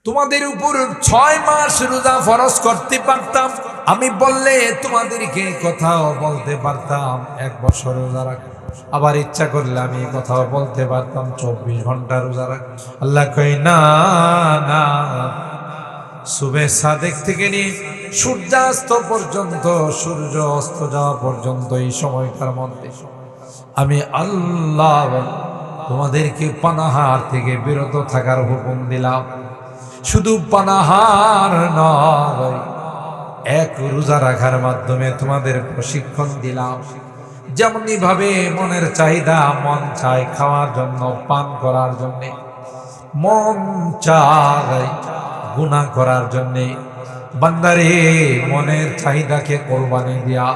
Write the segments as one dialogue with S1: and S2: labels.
S1: তোমাদের উপর 6 মাস রোজা ফরজ করতে পারতাম, আমি বললে তোমাদেরকে কথাও বলতে পারতাম 1 বছর রোজা রাখ। আবার ইচ্ছা করলে আমি কথাও বলতে পারতাম 24 ঘন্টা রোজা রাখ। আল্লাহ কই না না, সুবে সাদেক থেকে নিয়ে সূর্যাস্ত পর্যন্ত, সূর্য অস্ত যাওয়া পর্যন্ত এই সময়টার মধ্যে আমি আল্লাহ তোমাদেরকে পানাহার থেকে বিরত থাকার হুকুম দিলাম। শুধু পানাহার নয়, এক রোজা রাখার মাধ্যমে তোমাদের প্রশিক্ষণ দিলাম। যেমনি ভাবে মনের চাহিদা, মন চায় খাওয়ার জন্য, পান করার জন্য, মন চায় গুনাহ করার জন্য, বান্দারে মনের চাহিদাকে কোরবানি দিয়া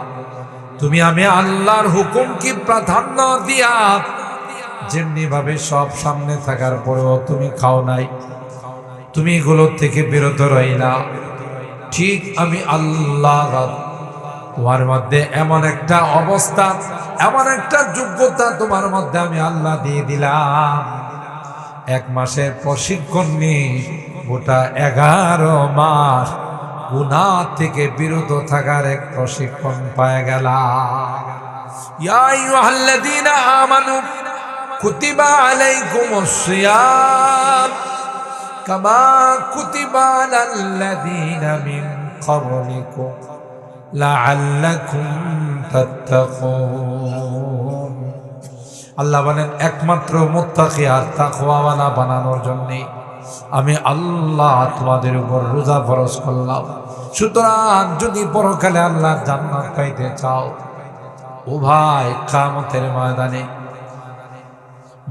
S1: তুমি আমি আল্লাহর হুকুম কি প্রাধান্য দিয়া যেমনি ভাবে সব সামনে থাকার পরেও তুমি খাও নাই, তুমি এগুলোর থেকে বিরত রইলা, ঠিক আমি আল্লাহ তোমার মধ্যে এমন একটা অবস্থা, এমন একটা যোগ্যতা তোমার মধ্যে আমি আল্লাহ দিয়ে দিলাম। 1 মাসের প্রশিক্ষণ নিয়ে গোটা 11 মাস গুনাহ থেকে বিরত থাকার এক প্রশিক্ষণ পায় গেলাম। ইয়া আইয়ুহাল্লাযীনা আমানু কুতিবা আলাইকুমুস সিয়াম কামা কুতিবা আলাল্লাযীনা মিন ক্বাবলিকুম লাআল্লাকুম তাত্তাকুন। আল্লাহ বলেন একমাত্র মুত্তাকি আর তাকওয়াওয়ালা বানানোর জন্য আমি আল্লাহ তোমাদের উপর রোজা ফরজ করলাম। সুতরাং যদি পরকালে আল্লাহর জান্নাত পাইতে চাও, ও ভাই, কিয়ামতের ময়দানে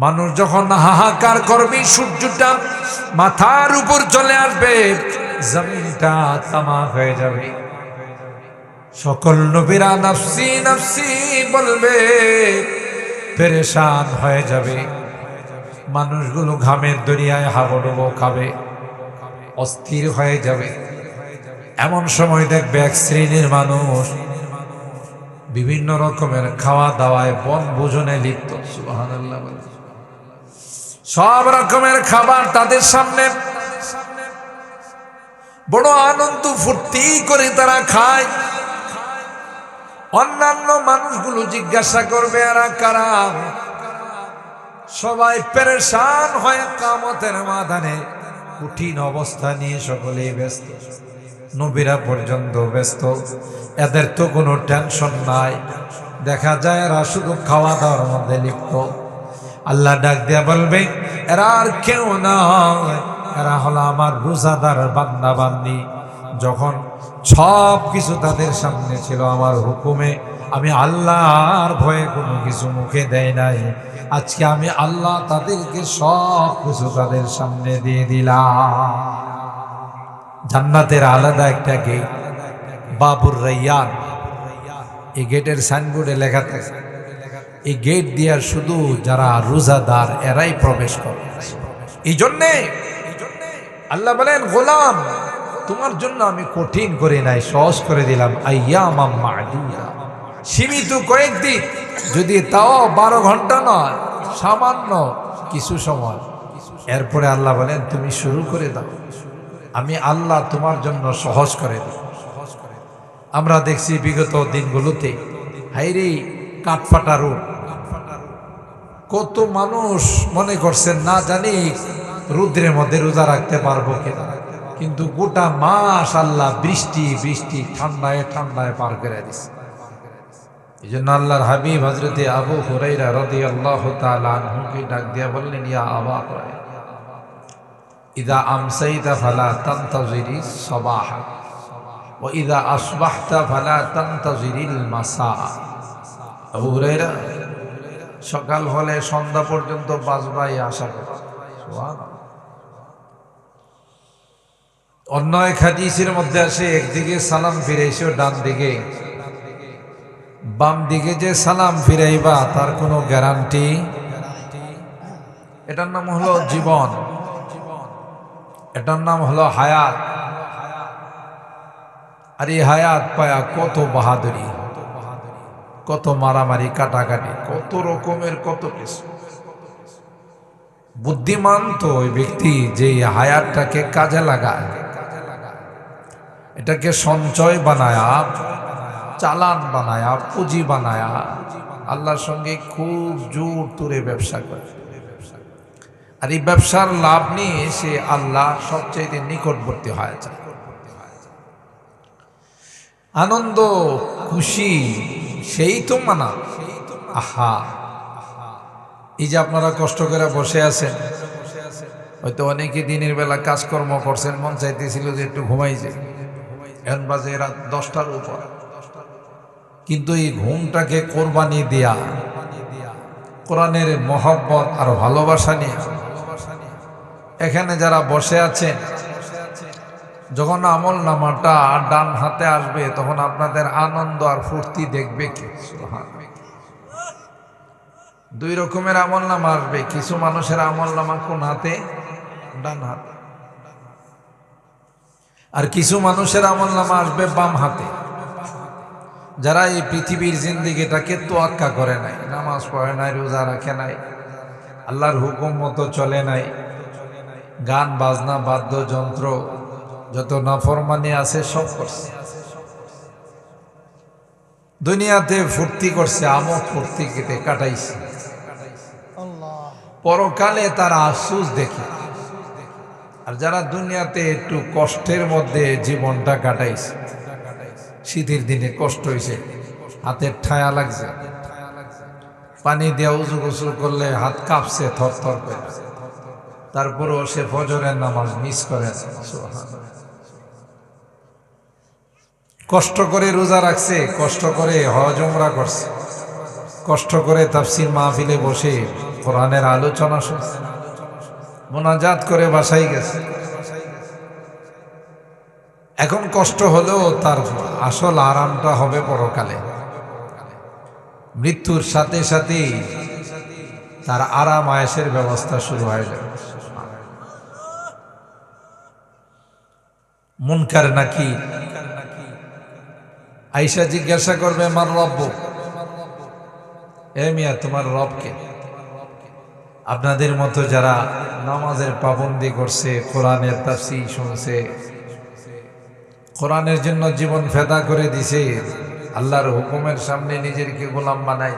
S1: মানুষ যখন হাহাকার করবে, সূর্যটা মাথার উপর চলে আসবে, জমিনটা তামা হয়ে যাবে, সকল নবীরা নাফসি নাফসি বলবে, পেরেশান হয়ে যাবে, মানুষগুলো ঘামের দরিয়ায় হাবুডুবু খাবে, অস্থির হয়ে যাবে। এমন সময় দেখবে এক শ্রেণীর মানুষ বিভিন্ন রকমের খাওয়া দাওয়ায় বনভোজনে লিপ্ত। সুবহানাল্লাহ। সব রকমের খাবার তাদের সামনে, বড় আনন্দ ফুর্তি করে তারা খায়। অন্যান্য মানুষগুলো জিজ্ঞাসা করবে এরা কারা? সবাই পেরেশান হয়ে কিয়ামতের ময়দানে কঠিন অবস্থা নিয়ে সকলেই ব্যস্ত, নবীরা পর্যন্ত ব্যস্ত। এদের তো কোনো টেনশন নাই, দেখা যায় এরা শুধু খাওয়া দাওয়ার মধ্যে লিপ্ত। আল্লাহ ডাক দিয়া বলবে এরা আর কেউ নয়, এরা হলো আমার রোজাদার বান্দা বান্দি। যখন সব কিছু তাদের সামনে ছিল আমার হুকুমে, আমি আল্লাহর ভয়ে কোনো কিছু মুখে দেয় নাই, আজকে আমি আল্লাহ তাদেরকে সব কিছু তাদের সামনে দিয়ে দিলাম। জান্নাতের আলাদা একটা গেট, বাবুর রাইয়ান, এই গেটের সাইনবোর্ডে লেখা থাকে এই গেট দিয়া শুধু যারা রোজাদার এরাই প্রবেশ করে। এই জন্যে আল্লাহ বলেন গোলাম, তোমার জন্য আমি কঠিন করে নাই, সহজ করে দিলাম। আইয়ামাম মা'দুদা, সীমিত কয়েকদিন, যদি তাও 12 ঘন্টা নয়, সামান্য কিছু সময়। এরপরে আল্লাহ বলেন তুমি শুরু করে দাও, আমি আল্লাহ তোমার জন্য সহজ করে দিই। আমরা দেখছি বিগত দিনগুলোতে হাইরে কাঠফাটা রোদ, কত মানুষ মনে করছেন না জানি রুদ্রের মধ্যে রোজা রাখতে পারবো কিনা, কিন্তু গোটা মাস আল্লাহ বৃষ্টি বৃষ্টি ঠান্ডায় ঠান্ডায় পার করে দিচ্ছে। এই জন্য আল্লাহর হাবিব হযরতে আবু হুরায়রা রাদিয়াল্লাহু তাআলা আনহুকে ডাক দিয়া বললেন, ইয়া আবা হুরায়রা, ইযা আমসাইতা ফালা তানতাজিরিস সাবাহ ওয়া ইযা আসবাহতা ফালা তানতাজিরিল মাসা। আবু হুরায়রা, সকাল হলে সন্ধ্যা পর্যন্ত বাজবাই আশা করে। সুবহানাল্লাহ। অন্য এক হাদিসের মধ্যে আসে একদিকে সালাম ফিরাইছো ডান দিকে, বাম দিকে যে সালাম ফিরাইবা তার কোনো গ্যারান্টি। এটার নাম হলো জীবন, এটার নাম হলো হায়াত। আর এই হায়াত পায়া কত বাহাদুরি, কত মারামারি কাটাকাটি, কত রকমের কত কিছু। বুদ্ধিমান তো ওই ব্যক্তি যে হায়াতটাকে কাজে লাগায়, এটাকে সঞ্চয় বানায়া, চালান বানায়া, পুঁজি বানায়া আল্লাহর সঙ্গে খুব জোর তুরে ব্যবসা করে। আর এই ব্যবসার লাভ নিয়ে সে আল্লাহ সবচেয়ে নিকটবর্তী হয়ে যায়। আনন্দ খুশি সেই তো মানা। আহা, এই যে আপনারা কষ্ট করে বসে আছেন, হয়তো অনেকে দিনের বেলা কাজকর্ম করছেন, মন চাইতেছিল যে একটু ঘুমাই যায়, এখন বাজে রাত 10টার উপর, কিন্তু এই ঘুমটাকে কোরবানি দিয়া কোরআনের মহব্বত আর ভালোবাসা নিয়ে এখানে যারা বসে আছেন, যখন আমল নামাটা ডান হাতে আসবে তখন আপনাদের আনন্দ আর ফুর্তি দেখবে কি। দুই রকমের আমল নামা আসবে। কিছু মানুষের আমল নামা কোন হাতে? ডান হাতে। আর কিছু মানুষের আমল নামা আসবে বাম হাতে, যারা এই পৃথিবীর জিন্দিগিটাকে তোয়াক্কা করে নাই, নামাজ পড়ে নাই, রোজা রাখে নাই, আল্লাহর হুকুম মতো চলে নাই, গান বাজনা বাদ্যযন্ত্র যত নাফরমানি আছে সব করছে, দুনিয়াতে ফুর্তি করছে, আমোদ ফুর্তি কেটে কাটাইছে। পরকালে তারা আফসোস দেখে। আর যারা দুনিয়াতে একটু কষ্টের মধ্যে জীবনটা কাটাইছে, শীতের দিনে কষ্ট হয়েছে, হাতের ঠায়া লাগছে, পানি দিয়ে উজু গোসল করলে হাত কাঁপছে থর থর করে, তারপরেও সে ফজরের নামাজ মিস করে, কষ্ট করে রোজা রাখছে, কষ্ট করে হজ উমরা করছে, কষ্ট করে তাফসীর মাহফিলে বসে কোরআনের আলোচনা শুনছে, মোনাজাত করে বাসায় গেছে। এখন কষ্ট হলেও তার আসল আরামটা হবে পরকালে। মৃত্যুর সাথে সাথেই তার আরাম আয়েশের ব্যবস্থা শুরু হয়ে যাবে। মুনকার নাকি আয়েশা জিজ্ঞাসা করবে, মার রব্ব, এ মিয়া তোমার রবকে? আপনাদের মতো যারা নামাজের পাবন্দি করছে, কোরআনের তাফসীর শুনছে, কোরআনের জন্য জীবন ফেদা করে দিছে, আল্লাহর হুকুমের সামনে নিজেকে গোলাম বানাই,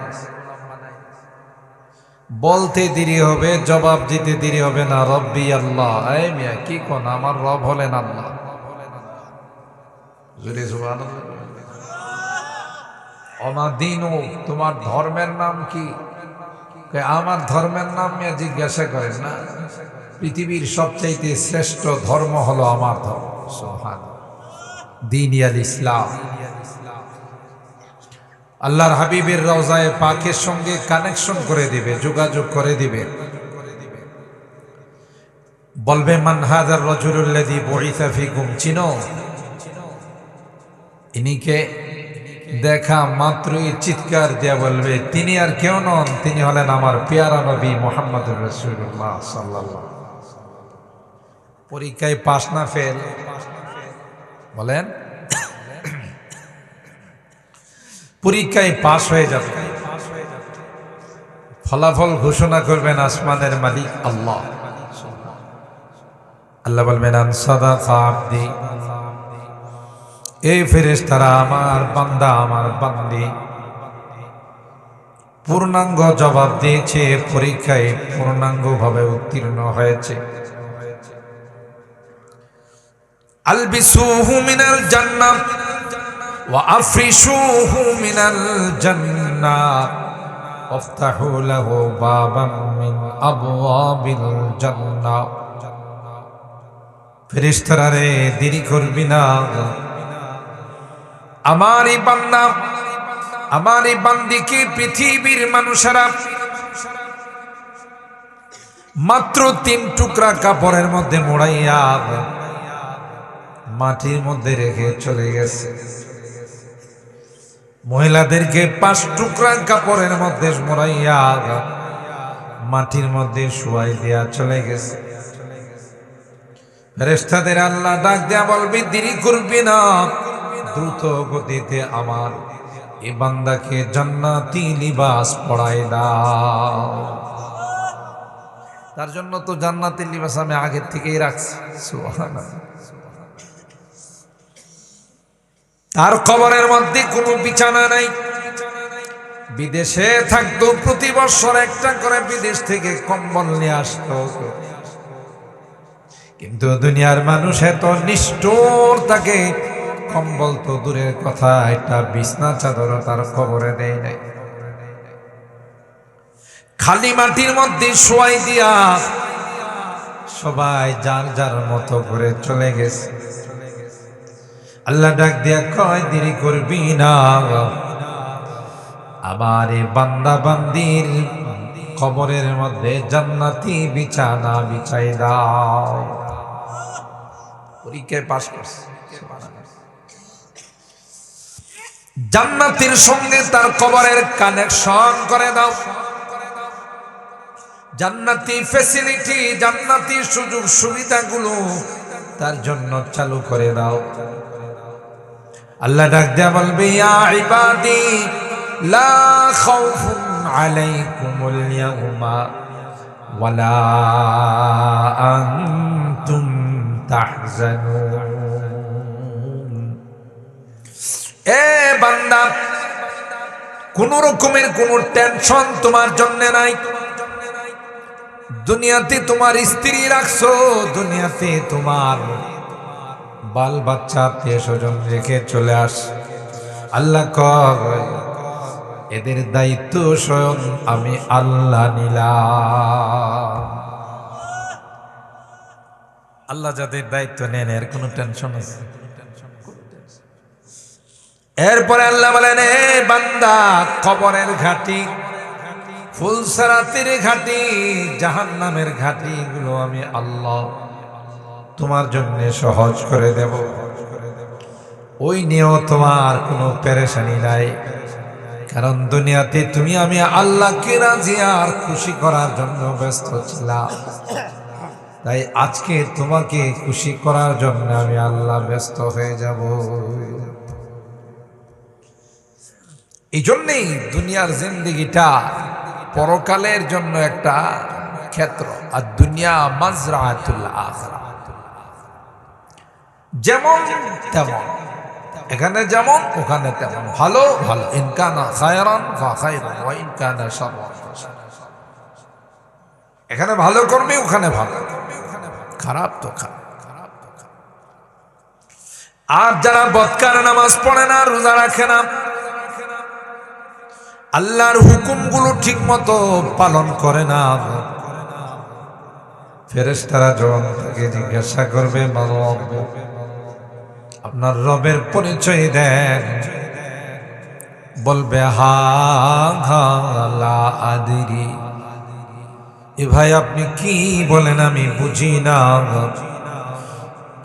S1: বলতে দেরি হবে, জবাব দিতে দেরি হবে না, রব্বি আল্লাহ। এই মিয়া কি কোন, আমার রব হলেন আল্লাহ। জোরে সুবহানাল্লাহ। ওমা দীনু, তোমার ধর্মের নাম কি? আমার ধর্মের নাম মিয়া জিজ্ঞাসা করেন না, পৃথিবীর সবচাইতে শ্রেষ্ঠ ধর্ম হলো আমার ধর্ম, সুবহানাল্লাহ, দ্বীন আল ইসলাম। আল্লাহর হাবিবের রওজায়ে পাকের সঙ্গে কানেকশন করে দিবে, যোগাযোগ করে দিবে, বলবে মান হাযার রাজুলুল্লাযী বুইসা ফীকুম, চিনো ইনিকে? দেখা মাত্রই চিৎকার দিয়ে বলবে, তিনি আর কেউ নন, তিনি হলেন আমার পেয়ারা নবী মুহাম্মদুর রাসূলুল্লাহ সাল্লাল্লাহু আলাইহি ওয়াসাল্লাম। পরীক্ষায় পাস না ফেল? বলেন, পরীক্ষায় পাস হয়ে যাবে, ফলাফল ঘোষণা করবেন আসমানের মালিক আল্লাহ। আল্লাহ বলবেন, আন সাদাকা আবদি, এই ফেরেশতারা আমার বান্দা, আমার বান্দি পূর্ণাঙ্গ জবাব দিয়েছে, পরীক্ষায় পূর্ণাঙ্গভাবে উত্তীর্ণ হয়েছে। আলবিসুহু মিনাল জান্নাহ ওয়া আফরিশুহু মিনাল জান্নাহ ওয়াফতাহু লাহু বাবাম মিন আবওয়াবিল জান্নাহ। ফেরেশতারা রে, দেরি করবি না, আমার এই বান্দা, আমার এই বান্দিকে পৃথিবীর মানুষেরা মাত্র 3 টুকরা কাপড়ের মধ্যে মোড়াইয়া মাটির মধ্যে রেখে চলে গেছে। মহিলাদেরকে 5 টুকরা কাপড়ের মধ্যে মোড়াইয়া মাটির মধ্যে শুয়াই দিয়া চলে গেছে। ফেরেশতাদের আল্লাহ ডাক দেয়া বলবে, দেরি করবি না, দ্রুত গতিতে আমার এই বান্দাকে জান্নাতি লিবাস পরায় দাও। তার জন্য তো জান্নাতের লিবাস আমি আগের থেকেই রাখছি। সুবহানাল্লাহ। তার কবরের মধ্যে কোনো বিছানা নাই। বিদেশে থাকতো, প্রতি বছর একটা করে বিদেশ থেকে কম্বল নিয়ে আসতো, কিন্তু দুনিয়ার মানুষ এত নিষ্ঠুর, তাকে কম্বল তো দূরের কথা, একটা বিছনা চাদর তার কবরে দেয় নাই। খালি মাটির মধ্যে শোয়াই দিয়া সবাই যার যার মতো করে চলে গেছে। আল্লাহ ডাক দিয়া কয়, দেরি করবি না, আবার এই বান্দা বান্দির কবরের মধ্যে জান্নাতি বিছানা বিছাই দাও। পরীক্ষায় পাস করছে, জান্নাতের সঙ্গে তার কবরের কানেকশন করে দাও। জান্নাতি ফ্যাসিলিটি, জান্নাতি সুযোগ সুবিধাগুলো তার জন্য চালু করে দাও। আল্লাহ ডাক দেয়া বলবে, ইয়া ইবাদি লা খাউফুন আলাইকুমুল ইয়াউমা ওয়ালা আনতুম তাহজানুন। এ বান্দা, কোন রকমের কোন টেনশন তোমার জন্য নাই। দুনিয়াতে তোমার স্ত্রী রাখছো, দুনিয়াতে তোমার বাল বাচ্চা আত্মীয় স্বজন রেখে চলে আস। আল্লাহ কয়, এদের দায়িত্ব স্বয়ং আমি আল্লাহ নিলাম। আল্লাহ যাদের দায়িত্ব নেন, এর কোনো টেনশন আছে? এরপরে আল্লাহ বলেন, এ বান্দা, কবরের ঘাটি, ফুলসারাতের ঘাটি, জাহান্নামের ঘাটি গুলো আমি আল্লাহ তোমার জন্য সহজ করে দেব। ওই নিয়েও তোমার কোনো পেরেশানি নাই, কারণ দুনিয়াতে তুমি আমি আল্লাহকে রাজি আর খুশি করার জন্য ব্যস্ত ছিলাম। তাই আজকে তোমাকে খুশি করার জন্য আমি আল্লাহ ব্যস্ত হয়ে যাব। এই জন্যেই দুনিয়ার জিন্দেগিটা পরকালের জন্য একটা ক্ষেত্র, আর দুনিয়া মাজরাতুল আখিরাহ। যেমন তেমন, এখানে যেমন ওখানে তেমন, ভালো ভালো, ইনকানা খায়রান ফা খায়রুন ওয়া ইনকানা শাররান। এখানে ভালো করবে, ওখানে ভালো, খারাপ তো খারাপ। আর যারা বদকার, নামাজ পড়ে না, রোজা রাখে না, আল্লাহর হুকুমগুলো ঠিক মতো পালন করে না, ফেরেশতারা যখন তাকে জিজ্ঞাসা করবে, আপনার রবের পরিচয় দেন, বলবে হা হা লা আদরি। এ ভাই, আপনি কি বলেন আমি বুঝি না,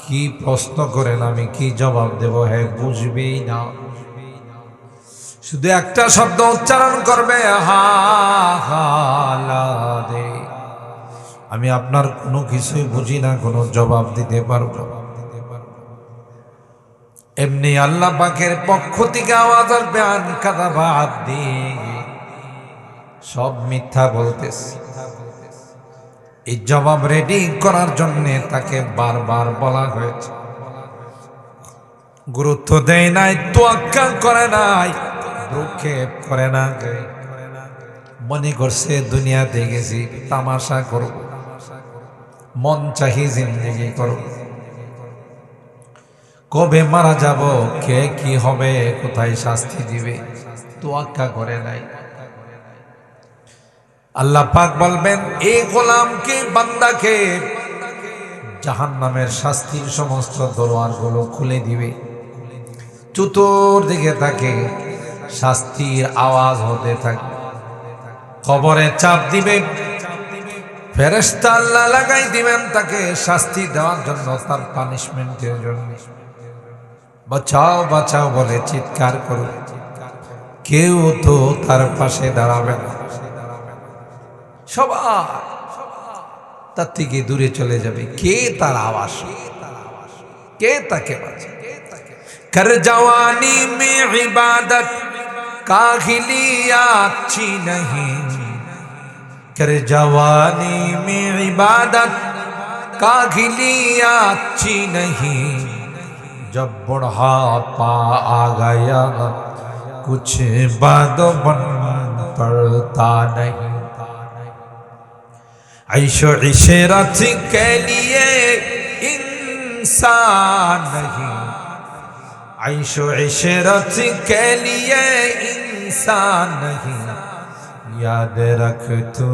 S1: কি প্রশ্ন করেন আমি কি জবাব দেব, হে বুঝবেই না। শুধু একটা শব্দ উচ্চারণ করবে, হা হা লা আদরি। আমি আপনার কোনো কিছুই বুঝি না, কোনো জবাব দিতে পারবো। এমনি আল্লাহ পাকের পক্ষ থেকে আওয়াজ আসবে, আন কাযাবা আবদি, সব মিথ্যা বলতেছে। এই জবাব রেডি করার জন্য তাকে বারবার বলা হয়েছে। গুরুত্ব দেয় নাই, তোয়াক্কা করে নাই, ভ্রুক্ষেপ করে না, মনে করছে দুনিয়াতে গেছি তামাশা করব, মন চাহি জিন্দেগি করব, কবে মারা যাব, কে কি হবে, কোথায় শাস্তি দিবে, তোয়াক্কা করে নাই। আল্লাহ পাক বলবেন, এই গোলামকে, বান্দাকে জাহান্নামের শাস্তির সমস্ত দরওয়ারগুলো খুলে দিবে। চতুর্দিকে তাকে শাস্তির আওয়াজ হতে থাকে, কবরে চাপ দিবে, ফেরেশতা আল্লাহ লাগাই দিবেন তাকে শাস্তি দেওয়ার জন্য, তার পানিশমেন্টের জন্য। বাঁচাও বাঁচাও বলে চিৎকার করবে, কেউ তো তার পাশে দাঁড়াবে না, সবাই তার থেকে দূরে চলে যাবে। কে তার আওয়াজ, কে তাকে বাঁচাবে? कर जवानी में इबादत काहिलियात अच्छी नहीं, कर जवानी में इबादत कागिली अच्छी नहीं, जब बुढ़ापा आ गया कुछ बादो बन पड़ता नहीं। ऐशो इशरत के लिए इंसान नहीं, ऐशो इशरत के लिए इंसान नहीं, याद रख तू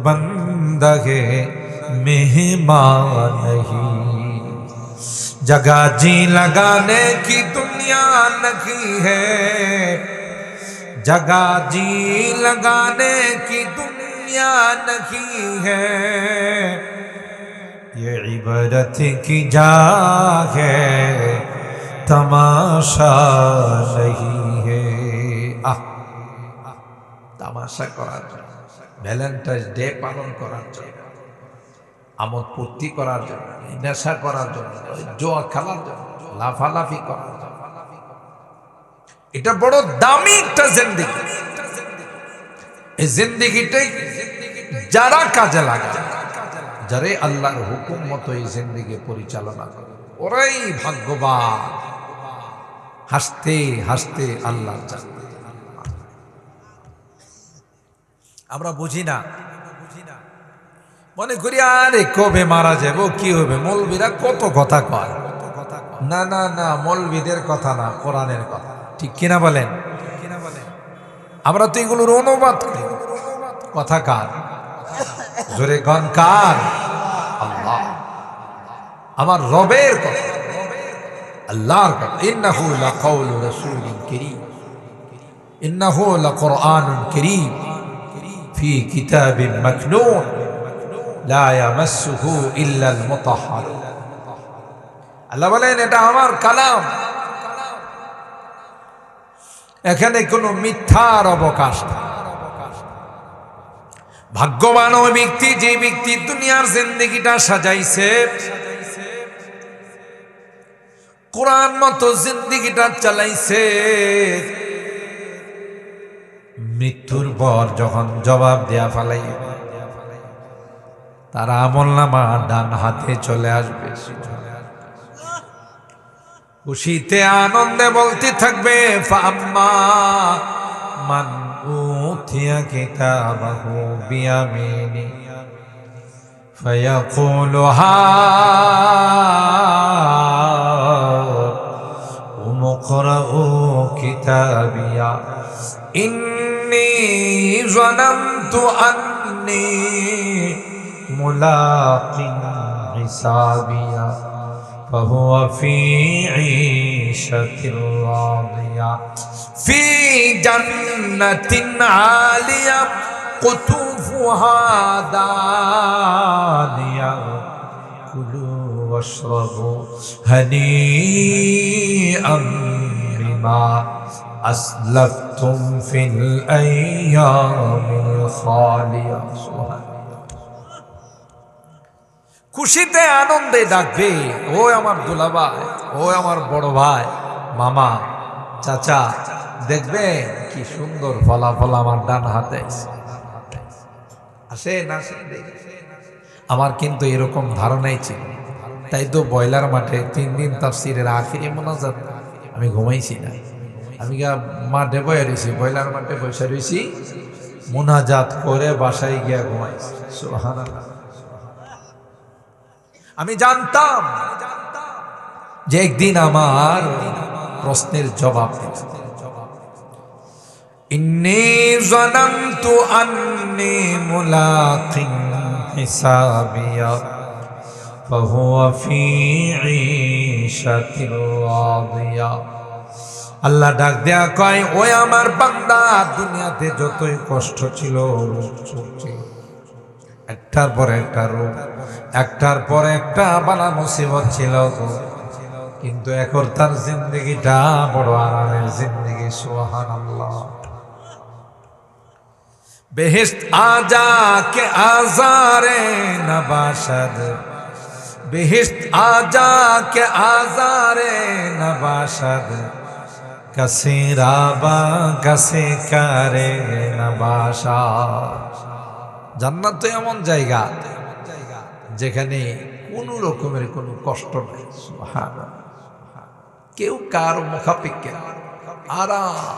S1: बंदगे मेहमान नहीं। जगह जी लगाने की दुनिया नहीं है, जगह जी लगाने की दुनिया नहीं है, ये इबादत की जगह है, तमाशा नहीं है। তামাশা করার জন্য, ভ্যালেন্টাইন্স ডে পালন করার জন্য, আমোদ ফুর্তি করার জন্য, নেশা করার জন্য, জোয়া খেলার জন্য, লাফালাফি করার জন্য, এটা বড় দামি একটা জিন্দেগি। এই জিন্দেগিটাই যারা কাজে লাগায়, যারা আল্লাহর হুকুম মতো এই জিন্দেগি পরিচালনা করে, ওরাই ভাগ্যবান। হাসতে হাসতে আল্লাহর জান্নাত। আমরা বুঝি না, মনে করি আরে কবে মারা যাবো, কি হবে, মৌলবীরা কত কথা কয়। না না না, মৌলবীদের কথা না, কোরআনের কথা, ঠিক কিনা বলেন? আমরা তো এগুলোর অনুবাদ করি। কথা কার? জোরে গান কার? আল্লাহ, আমার রবের কথা, আল্লাহর কথা। ইন্নাহু লাকাউলু রাসূলিন কারীম, ইন্নাহু লাকুরআনুন কারীম ফি কিতাবিন মাকনুন লা ইয়ামাসসুহু ইল্লাল মুতাহহারুন। আল্লাহ বলেন এটা আমার কালাম, এখানে কোনো মিথ্যার অবকাশ নেই। ভাগ্যবান ওই ব্যক্তি যে ব্যক্তি দুনিয়ার জিন্দেগিটা সাজাইছে, কোরআন মতো জিন্দেগিটা চালাইছে। মৃত্যুর পর যখন জবাব দেয়া ফেলাইবে, তার আমলনামা ডান হাতে চলে আসবে। খুশিতে আনন্দে বলতে থাকবে ফাম্মা মান উতিয়া কিতাবাহু বিয়ামিনি ফায়াকুলু হাউম ইকরাউ কিতাবিয়া ইন্নী যানানতু আন্নী মুলাকিন হিসাবিয়া فهو في عيشة راضية في جنة عالية قطوفها دانية كلوا واشربوا هنيئا بما أسلفتم في الأيام الخالية। খুশিতে আনন্দে ডাকবে, ও আমার দুলাভাই, ও আমার বড় ভাই, মামা, চাচা, দেখবে কি সুন্দর ফলাফল আমার ডান হাতে আসে না। আমার কিন্তু এরকম ধারণাই ছিল, তাই তো বয়লার মাঠে 3 দিন তাফসীরের আখিরি মুনাজাত আমি ঘুমাইছি না। আমি মাঠে বয়ে রয়েছি, বয়লার মাঠে বসে রয়েছি, মুনাজাত করে বাসায় গিয়া ঘুমাইছি। সুবহানাল্লাহ। আমি জানতাম যে একদিন আমার প্রশ্নের জবাব দিতে। ইন্নী যানানতু আন্নী মুলাকিন হিসাবিয়া ফাহুয়া ফি ঈশাতির রাদিয়া। আল্লাহ ডাক দেয়া কয়, ওই আমার বান্দা, দুনিয়াতে যতই কষ্ট ছিল, একটার পর একটা রোগ, একটার পর একটা বালা মুসিবত ছিল, কিন্তু এখন তার জিন্দগিটা বড় আরামের জিন্দগি। সুবহানাল্লাহ। বেহেশত আজা কে আজারে নবাশদ, বেহেশত আজা কে আজারে নবাশদ, কসে রাবা কসে করে নবাশা। জান্নাত তো এমন জায়গা যেখানে কোনো রকমের কোনো কষ্ট নাই। সুবহানাল্লাহ। কেউ কার মুখাপেক্ষে আরাম,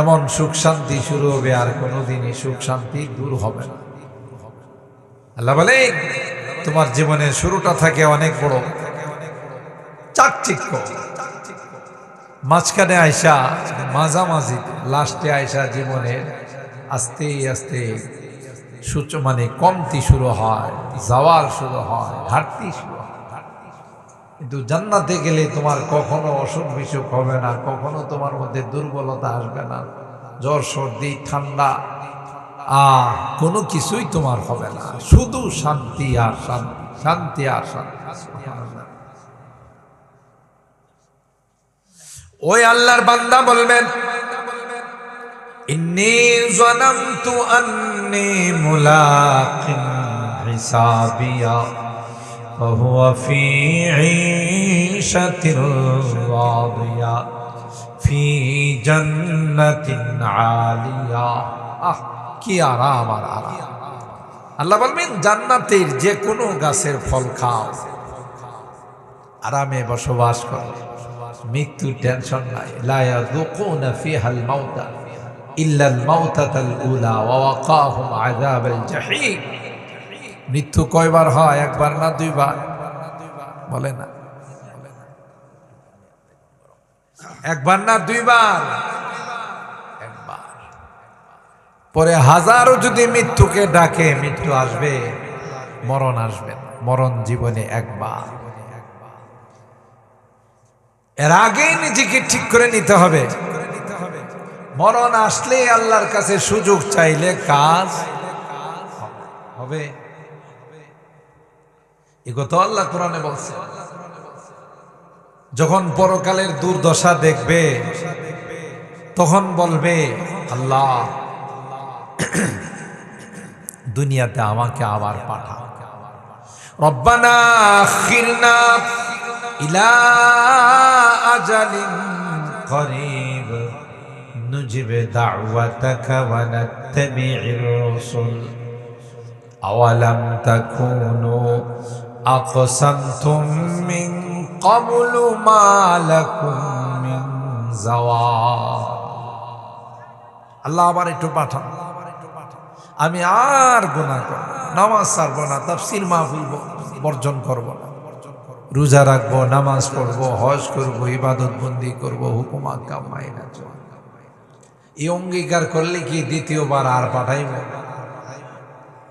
S1: এমন সুখ শান্তি শুরু হবে আর কোনোদিনই সুখ শান্তি দূর হবে না। আল্লাহ বলে তোমার জীবনের শুরুটা থাকে অনেক বড় চাকচিক্য, মাঝখানে আয়সা মাঝামাঝি, লাস্টে আয়সা জীবনের আস্তে আস্তে মানে কমতি শুরু হয়, জাওয়াল শুরু হয়, ঘাটতি শুরু হয়। কিন্তু জান্নাতে গেলে তোমার কখনো অসুখ বিসুখ হবে না, কখনো তোমার মধ্যে দুর্বলতা আসবে না, জ্বর সর্দি ঠান্ডা কোনো কিছুই তোমার হবে না, শুধু শান্তি আর শান্তি, শান্তি আর শান্তি। ওই আল্লাহর বান্দা বলবেন ইন্নী যানামতু আন্নী মুলাকিন হিসাবিয়া ওয়া হুয়া ফি ঈশাতির রাদিয়া ফি জান্নাতিন আলিয়া। কি আরাম আর আরাম। আল্লাহ বলবেন জান্নাতের যে কোনো গাছের ফল খাও, আরামে বসবাস করো, মৃত্যুর টেনশন নাই। লা ইয়াযুকুনা ফিহাল মাউতা ইল্লাল মাউতাতাল উলা ওয়া ওয়াকাহুম আযাবাল জাহিম। মৃত্যু কয়বার হয়? একবার না দুইবার? বলে না, একবার না দুইবার? একবার। পরে হাজারো যদি মৃত্যুকে ডাকে, মৃত্যু আসবে, মরণ আসবে না। মরণ জীবনে একবার। এর আগেই নিজেকে ঠিক করে নিতে হবে। মরণ আসলে আল্লাহর কাছে সুযোগ চাইলে কাজ হবে। এ কথা আল্লাহ কোরআনে বলছে। যখন পরকালের দুর্দশা দেখবে তখন বলবে আল্লাহ দুনিয়াতে আমাকে আবার পাঠাও। রব্বানা আখিরনা ইলা আজালিন করিব নুজিব দাওয়াতাকা ওয়া নাত্তাবি'র রাসূল আওয়ালাম তাকুনু আকসামতুম মিন ক্বাবলু মা লাকুম মিন যাওয়াল। আল্লাহ আবার একটু পাঠান, আমি আর গুনাহ করব না, নামাজ ছাড়ব না, তাফসীর মাহফিল বর্জন করব না, রোজা রাখবো, নামাজ পড়বো, হজ করবো, ইবাদত বন্দি করবো, হুকুম আহকাম মাইনা চলবো। এই অঙ্গীকার করলে কি দ্বিতীয়বার আর পাঠাইব?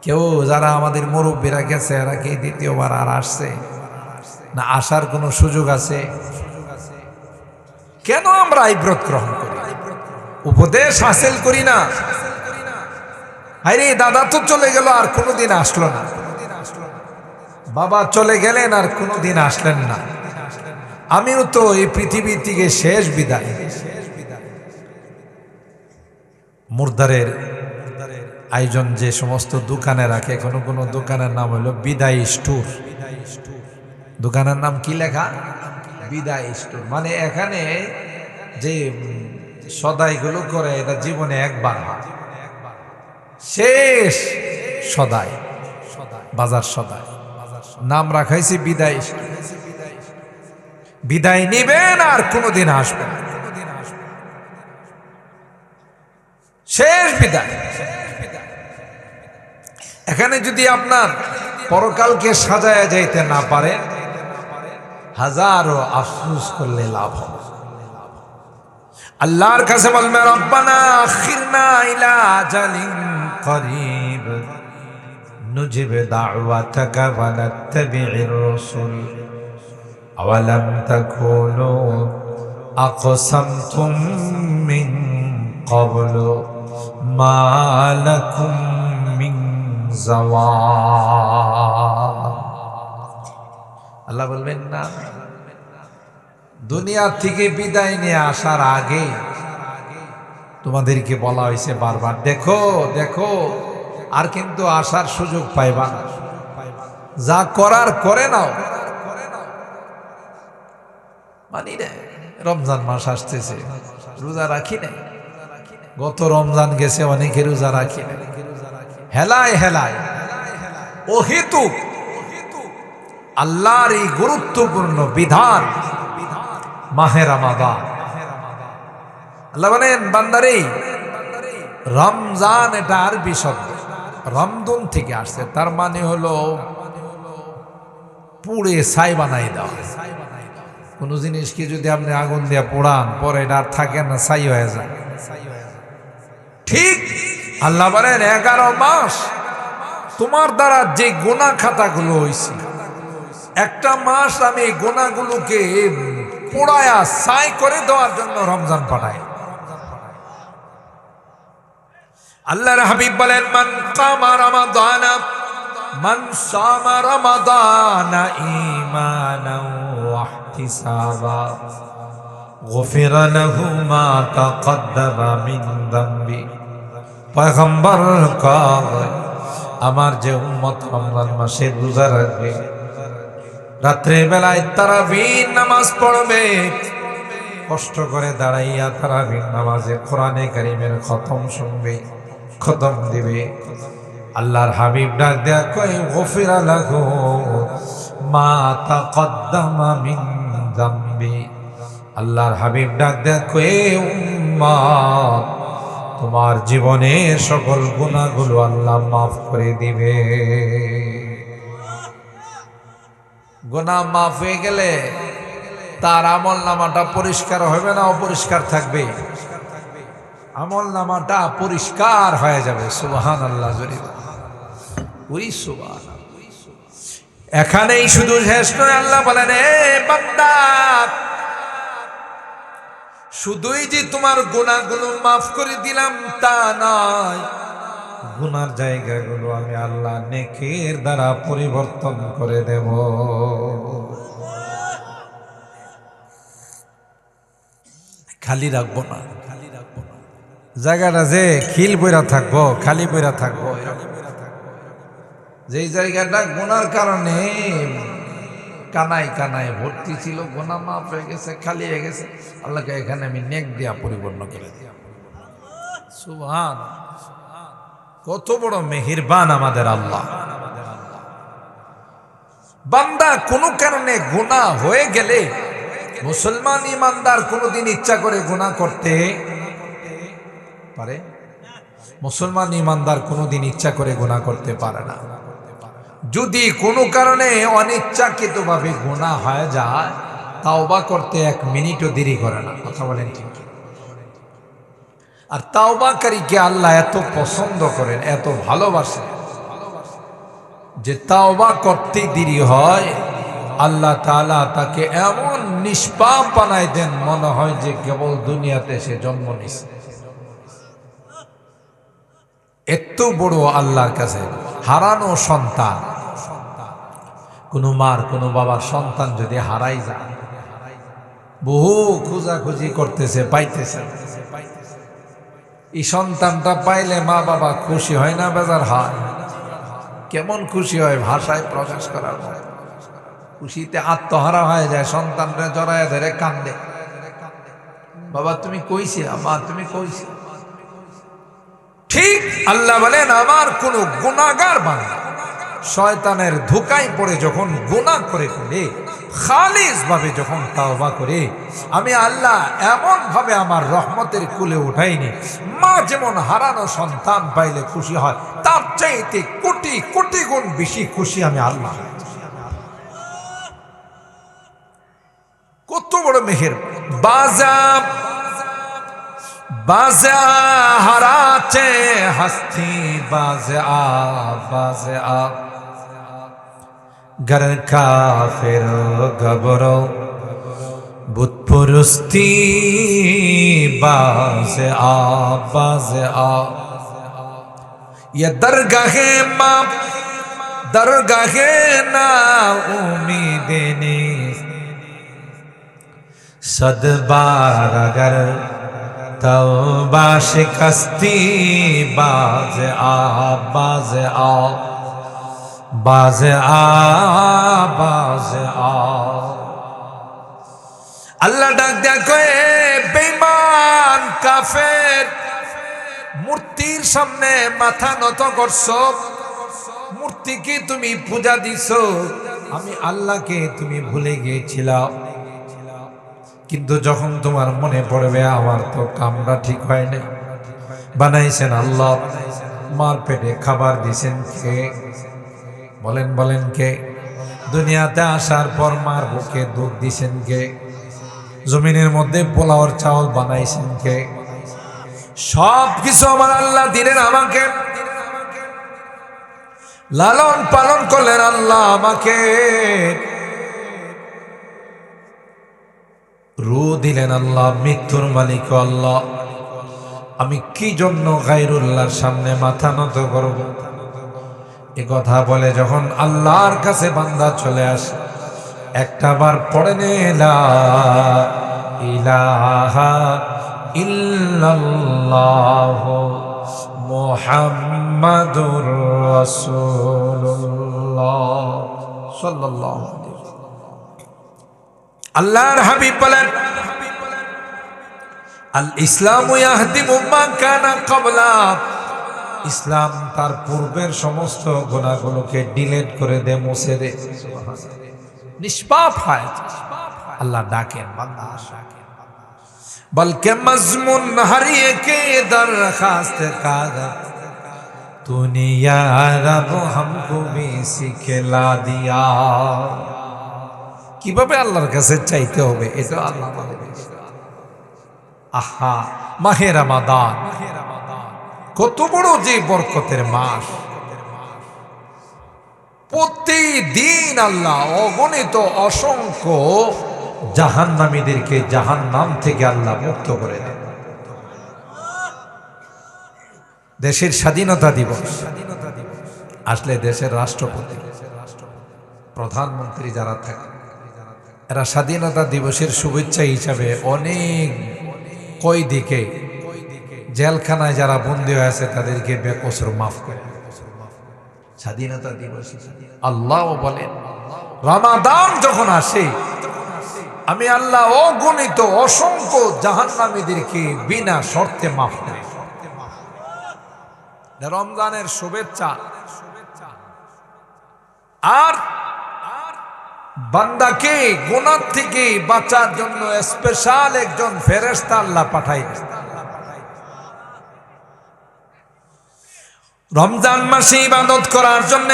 S1: কেউ যারা আমাদের মুরব্বীরা গেছে এরা কি দ্বিতীয়বার আর আসছে না? আসার কোনো সুযোগ আছে? কেন আমরা ইব্রত গ্রহণ করি, উপদেশ হাসিল করি না? আরে দাদা তো চলে গেল আর কোনোদিন আসলো না, বাবা চলে গেলেন আর কোনোদিন আসলেন না, আমিও তো এই পৃথিবী থেকে শেষ বিদায়। মুর্দারের আয়োজন যে সমস্ত দোকানে রাখে, কোনো কোনো দোকানের নাম হলো বিদায় স্টোর। দোকানের নাম কি লেখা? বিদায় স্টোর। মানে এখানে যে সদাইগুলো করে এটা জীবনে একবার হয়, শেষ সদাই, বাজার সদাই, নাম রাখাইছি বিদায় স্টোর। বিদায় নিবেন আর কোনোদিন আসবেন, শেষ বিদায়। এখানে যদি আপনার পরকালকে সাজায়া যাইতে না পারে, হাজারো আফসোস করলে লাভ হবে। আল্লাহর কাছে বলবেন রব্বানা আখিরনা ইলা আজালিন করিব নুজিব দাওয়াতাকা ওয়া নাত্তাবি'র রাসূল আওয়ালাম তাকুনু আকসামতুম মিন ক্বাবলু মা লাকুম মিন যাওয়াল। আল্লাহ বলবেন না, দুনিয়া থেকে বিদায় নিয়ে আসার আগে তোমাদেরকে বলা হয়েছে বারবার, দেখো দেখো, আর কিন্তু আসার সুযোগ পাইবা না, যা করার করে নাও। মানি না, রমজান মাস আসতেছে, রোজা রাখি নাই, গত রমজান গেছে, অনেকে রোজা রাখি নাই। হেলায় হেলায় অহেতুক আল্লাহর এই গুরুত্বপূর্ণ বিধান মাহে রমাদান। আল্লাহ বলেন বান্দারে, রমজান এটা আরবি শব্দ, রমদুন থেকে আসছে, তার মানে হলো পুড়ে ছাই বানাই দেওয়া। কোন জিনিসকে যদি আপনি আগুন দিয়ে পোড়ান, পরে এটা আর থাকে না, ছাই হয়ে যায়। ঠিক আল্লাহ বলেন 11 মাস তোমার দ্বারা যে গুনাহ খাতাগুলো হয়েছে, একটা মাস আমি এই গুনাহগুলোকে পোড়ায়া ছাই করে দেওয়ার জন্য রমজান পাঠাই। আল্লাহর হাবিব বলেন, মান কামা রমাদানা মান সামা রমাদানা ঈমানাও ওয়া ইহতিসাবা গুফিরা লাহু মা তাকদ্দামা মিন যামবি। পয়গম্বর কয়, আমার যে উম্মত রমজান মাসে রোজা রাখবে, রাত্রে বেলায় তারাবির নামাজ পড়বে, কষ্ট করে দাঁড়াইয়া তারাবির নামাজে কোরআনে কারীমের খতম শুনবে, খতম দিবে, আল্লাহর হাবিব ডাক দেয়া কয়, গুফিরা লাহু মা তাকদ্দামা মিন যামবি। আল্লাহর হাবিব ডাক দেয়া কয়, উম্মত তোমার জীবনের সকল গুনাহগুলো আল্লাহ মাফ করে দিবে। গুনাহ মাফ হয়ে গেলে তার আমল নামাটা পরিষ্কার হবে না, অপরিষ্কার থাকবে? আমল নামাটা পরিষ্কার হয়ে যাবে। সুবহানাল্লাহ জোরে ওই সুবহান। এখানেই শুধু শেষ নয়, আল্লাহ বলেন, এ বান্দা, শুধুই যে তোমার গুনাহগুলো মাফ করে দিলাম তা নয়, গুনার জায়গাগুলো আমি আল্লাহ নেকির দ্বারা পরিবর্তন করে দেব। খালি রাখবো না, জায়গাটা যে খিল বইরা থাকবো, খালি বইরা থাকবো, যেই জায়গাটা গুনার কারণে কানায় কানায় ভর্তি ছিল, গুনাহ মাফ হয়ে গেছে, খালি হয়ে গেছে, আল্লাহকে এখানে আমি নেক দিয়া পরিপূর্ণ করে দিই। সুবহান, কত বড় মেহেরবান আমাদের আল্লাহ। বান্দা কোনো কারণে গুনাহ হয়ে গেলে, মুসলমান ইমানদার কোনোদিন ইচ্ছা করে গুনাহ করতে পারে? মুসলমান ইমানদার কোনোদিন ইচ্ছা করে গুনাহ করতে পারে না। যদি কোনো কারণে অনিচ্ছাকৃতভাবে গুনাহ হয়ে যায়, তাওবা করতে 1 মিনিটও দেরি করে না। কথা বলেন ঠিক? আর তাওবাকারীকে আল্লাহ এত পছন্দ করেন, এত ভালোবাসেন, যে তাওবা করতে দেরি হয়, আল্লাহ তাআলা তাকে এমন নিষ্পাপ বানায় দেন, মনে হয় যে কেবল দুনিয়াতে সে জন্ম নিছে। এত বড় আল্লাহর কাছে হারানো সন্তান, কোনো মার কোনো বাবার সন্তান যদি হারাই যায়, বহু খোঁজাখুঁজি করতেছে, পাইতেছে, এই সন্তানটা পাইলে মা বাবা খুশি হয় না, বেজার হয়? কেমন খুশি হয়, ভাষায় প্রকাশ করার মতো। খুশিতে আত্মহারা হয়ে যায়, সন্তানরা জড়ায় ধরে কান্দে, বাবা তুমি কইছি, মা তুমি কইছি। ঠিক আল্লাহ বলেন, আমার কোন গুনাহগার বান্দা শয়তানের ধোঁকায় পড়ে যখন গুনাহ করে ফেলে, খালিস ভাবে যখন তাওবা করে, আমি আল্লাহ এমন ভাবে আমার রহমতের কুলে উঠাইনি। মা যেমন হারানো সন্তান পাইলে খুশি হয়, তার চাইতে কোটি কোটি গুণ বেশি খুশি আমি আল্লাহ। কত বড় মেহের। बाज़ा हराचे हस्ती बाज़ा गर काफिर गबरो बुत पुरुस्ती बाज़ा ये दरगाहे माँ दरगाहे ना उम्मीद ने सद बार अगर तौबा शिकस्ती बाज़ आ अल्लाह डाक दिया कोई बेईमान काफिर মূর্তির সামনে মাথা নত করছো, মূর্তিকে তুমি পূজা দিছো, আমি আল্লাহকে তুমি ভুলে গিয়েছিলা। কিন্তু যখন তোমার মনে পড়বে আমার তো কামরা ঠিক হয় না, বানাইছেন আল্লাহ, মার পেটে খাবার দিছেন কে? বলেন বলেন কে? দুনিয়াতে আসার পর মার বুকে দুধ দিছেন কে? জমিনের মধ্যে পোলাওর চাউল বানাইছেন কে? সব কিছু আমার আল্লাহ দিলেন আমাকে, লালন পালন করলেন আল্লাহ আমাকে, রূহ দিলেন আল্লাহ, মৃত্যুর মালিক আল্লাহ। আমি কি জন্য গায়রুল্লাহর সামনে মাথা নত করব? এ কথা বলে যখন আল্লাহর কাছে বান্দা চলে আসে, একটা বার পড়ে নে লা ইলাহা ইল্লাল্লাহ মুহাম্মাদুর রাসূলুল্লাহ সাল্লাল্লাহু আলাইহি ওয়াসাল্লাম। আল্লাহর হাবিব বলেন, আল ইসলামু ইয়াহদিমু মা কানা ক্বাবলা, ইসলাম তার পূর্বের সমস্ত গুনাহগুলোকে ডিলিট করে দেয়, মুছে দেয়, নিষ্পাপ হয়। আল্লাহ ডাকেন বান্দা ডাকেন, বলকে মজমুন হারিয়ে কে দরখাস্ত কাগা तूने या रब हमको भी सिखला दिया। কিভাবে আল্লাহর কাছে চাইতে হবে এটা আল্লাহ বলে। আহা, মাহে রমাদান কত বড় যে বরকতের মাস, প্রতিদিন আল্লাহ অগণিত অসংখ্য জাহান্নামীদেরকে জাহান্নাম থেকে আল্লাহ মুক্ত করে দেন। দেশের স্বাধীনতা দিবস আসলে দেশের রাষ্ট্রপতি, প্রধানমন্ত্রী যারা থাকে, এরা স্বাধীনতা দিবসের শুভেচ্ছা হিসাবে অনেক কয়েদিকে, জেলখানায় যারা বন্দী হয়েছে তাদেরকে বেকসুর মাফ করে স্বাধীনতা দিবস। আল্লাহ বলেন রমাদান যখন আসে আমি আল্লাহ অগণিত অসংখ্য জাহান্নামীদেরকে বিনা শর্তে মাফ করি। রমজানের শুভেচ্ছা। আর বান্দাকে গুনাহ থেকে বাঁচার জন্য স্পেশাল একজন ফেরেশতা আল্লাহ পাঠাই। রমজান মাসে ইবাদত করার জন্য,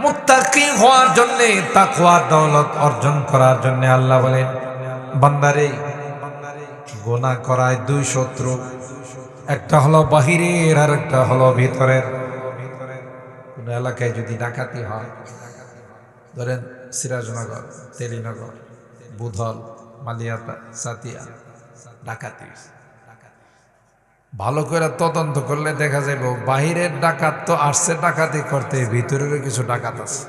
S1: মুত্তাকি হওয়ার জন্য, তাকওয়ার দৌলত অর্জন করার জন্য আল্লাহ বলেন বান্দারে গুনাহ করায় দুই শত্রু, একটা হলো বাহিরের আর একটা হলো ভিতরের। কোন এলাকায় যদি ডাকাতি হয়, ধরেন সিরাজনগর, তেলিনগর, বুধল, মালিয়াতা, সাতিয়া, ডাকাতি, ভালো করে তদন্ত করলে দেখা যাবে বাহিরের ডাকাত তো আসছে ডাকাতি করতে, ভিতরেরও কিছু ডাকাত আছে।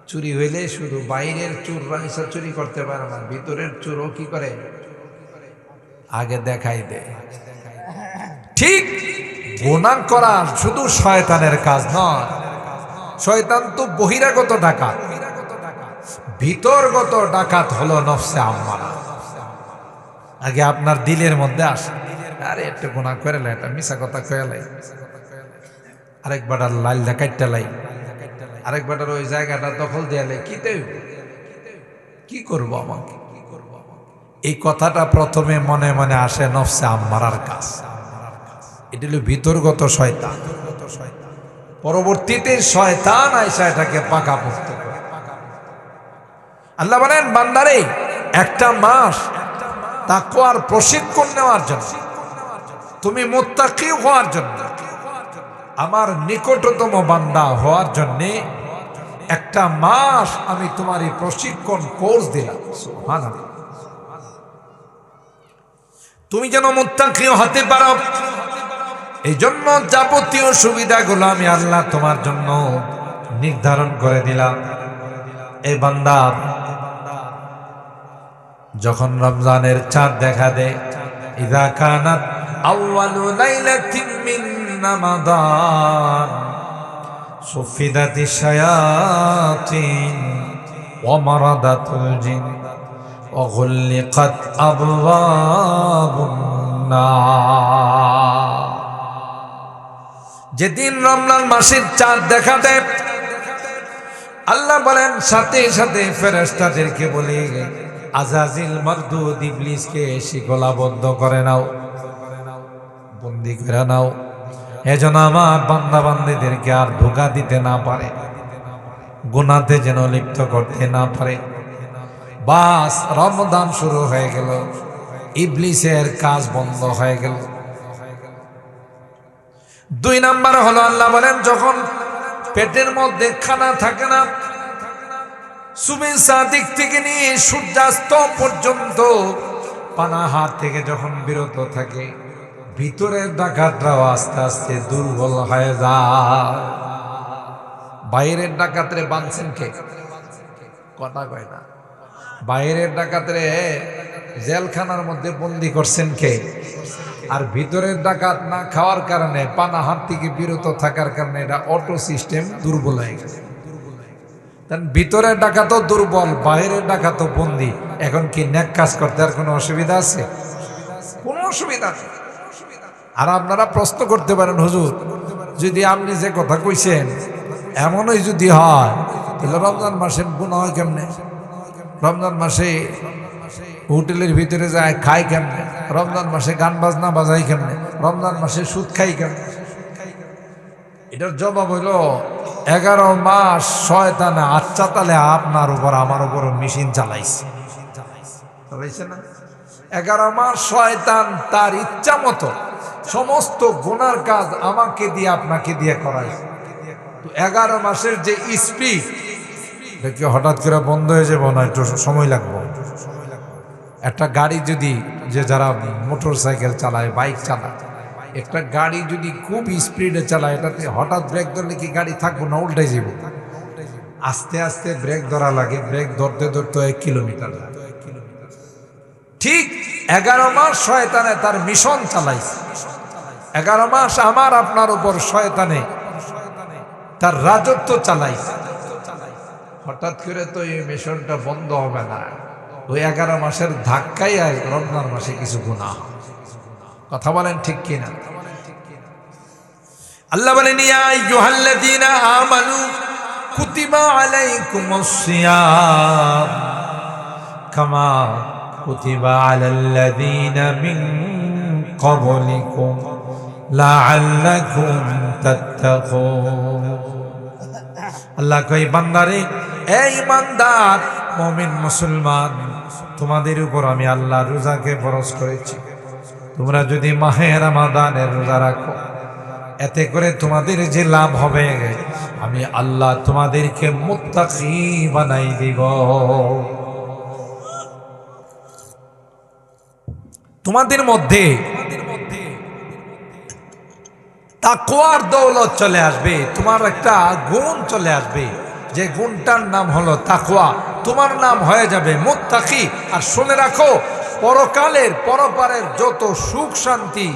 S1: চুরি হইলে শুধু বাইরের চোররা এসে চুরি করতে পারে না, ভিতরের চোরও কি করে আগে দেখাই দেয়। ঠিক গুনাহ করা শুধু শয়তানের কাজ নয়, শয়তান তো বহিরাগত ডাকাত, ভিতরগত ডাকাত হলো নফসে আম্মারা। আগে আপনার দিলের মধ্যে আসে, আরে একটা গুনাহ করে লাই, একটা মিশা কথা কয়ে লাই, আরেকবার লাল ডাকাইটা লাই, আরেকবার ওই জায়গাটা দখল দেয়া লাই, কি করবো আমাকে, এই কথাটা প্রথমে মনে মনে আসে নফসে আম্মারার কাজ। এটা হলো ভিতরগত শয়তান। পরবর্তীতে শয়তান আইসা এটাকে পাকাপোক্ত করে। আল্লাহ বলেন বান্দারে একটা মাস তাকওয়ার প্রশিক্ষণ নেওয়ার জন্য, তুমি মুত্তাকি হওয়ার জন্য, আমার নিকটতম বান্দা হওয়ার জন্য একটা মাস আমি তোমার এই প্রশিক্ষণ কোর্স দিলাম। সুবহানাল্লাহ। তুমি যেন মুত্তাকি হতে পারো, এই জন্য যাবতীয় সুবিধাগুলো আমি আল্লাহ তোমার জন্য নির্ধারণ করে দিলাম। এই বান্দা যখন রমজানের চাঁদ দেখা দেয়, ইযা কানাত আউয়ালু লাইলাতিন মিন রমাদান সুফিদাতিশ শায়াতিন ওয়া মারাদাতুল জিন ওয়া গুল্লিকাত আবওয়াবুন النار যেদিন রমজান মাসের চাঁদ দেখা দেয় আল্লাহ বলেন সাথে সাথে ফেরেশতাদেরকে বলে আজাজিল মারদুদ ইবলিসকে শিকলাবদ্ধ করে নাও বন্দী করে নাও এজন্য আমার বান্দা বান্দীদেরকে আর ধোঁকা দিতে না পারে গুনাতে যেন লিপ্ত করতে না পারে বাস রমজান শুরু হয়ে গেল ইবলিসের কাজ বন্ধ হয়ে গেল 2 নাম্বার হলো আল্লাহ বলেন যখন পেটের মধ্যে খানা থাকে না সুবহ সাদিক থেকে নিয়ে সূর্যাস্ত পর্যন্ত পানাহার থেকে যখন বিরত থাকে ভিতরের ডাকাতরাও আস্তে আস্তে দুর্বল হয়ে যায় বাইরের ডাকাতরে বাঁধছেন কে কথা কয় না বাইরের ডাকাতরে জেলখানার মধ্যে বন্দী করছেন কে আর ভিতরের ডাকাত না খাওয়ার কারণে পানাহার থেকে বিরত থাকার কারণে এটা অটো সিস্টেম দুর্বল হয়ে গেছে ভিতরের ডাকাতও দুর্বল বাইরের ডাকাতও বন্দী এখন কি নেক কাজ করতে আর কোনো অসুবিধা আছে কোনো অসুবিধা নেই আর আপনারা প্রশ্ন করতে পারেন হুজুর যদি আপনি যে কথা কইছেন এমনই যদি হয় তাহলে রমজান মাসে গুনাহ হয় কেমনে রমজান মাসে হোটেলের ভিতরে যায় খায় কেমনে রমজান মাসে গান বাজনা বাজাই কেমনে রমজান মাসে সুদ খাই কেমনে এটার জবাব হইল 11 মাস শয়তানে আচ্ছা তালে আপনার উপর আমার উপর মেশিন চালাইছে না 11 মাস শয়তান তার ইচ্ছা মতো সমস্ত গুনার কাজ আমাকে দিয়ে আপনাকে দিয়ে করায় তো 11 মাসের যে স্পিড দেখি হঠাৎ করে বন্ধ হয়ে যাবো না একটু সময় লাগবে একটা গাড়ি যদি যে যারা মোটর সাইকেল চালায় বাইক চালায় একটা গাড়ি যদি খুব স্পিডে চালায় এটাতে হঠাৎ ব্রেক ধরলে কি গাড়ি থাকবো না উল্টে যাব আস্তে আস্তে ব্রেক ধরা লাগে ব্রেক ধরতে ধরতে 1 কিলোমিটার ঠিক 11 মাস শয়তানে তার মিশন চালাইছে 11 মাস আমার আপনার উপর শয়তানে তার রাজত্ব চালাইছে হঠাৎ করে তো এই মিশনটা বন্ধ হবে না ওই 11 মাসের ধাক্কাই আর রমজান মাসে কিছু গুনাহ কথা বলেন ঠিক কিনা আল্লাহ বলেন ইয়া আইয়ুহাল্লাযীনা আমানু কুতিবা আলাইকুমুস সিয়াম কামা কুতিবা আলাল্লাযীনা মিন ক্বাবলিকুম লাআল্লাকুম তাত্তাকুন আল্লাহ কই বান্দারে এই ইমানদার মুমিন মুসলমান তোমাদের উপর আমি আল্লাহ রোজাকে ফরজ করেছি তোমরা যদি মাহে রমাদানের রোজা রাখো এতে করে তোমাদের যে লাভ হবে আমি আল্লাহ তোমাদেরকে মুত্তাকি বানাই দিব তোমাদের মধ্যে তাকওয়ার দৌলত চলে আসবে তোমার একটা গুণ চলে আসবে যে গুণটার নাম হলো তাকওয়া তোমার নাম হয়ে যাবে মুত্তাকি আর শুনে রাখো পরকালের পরপারের যত সুখ শান্তি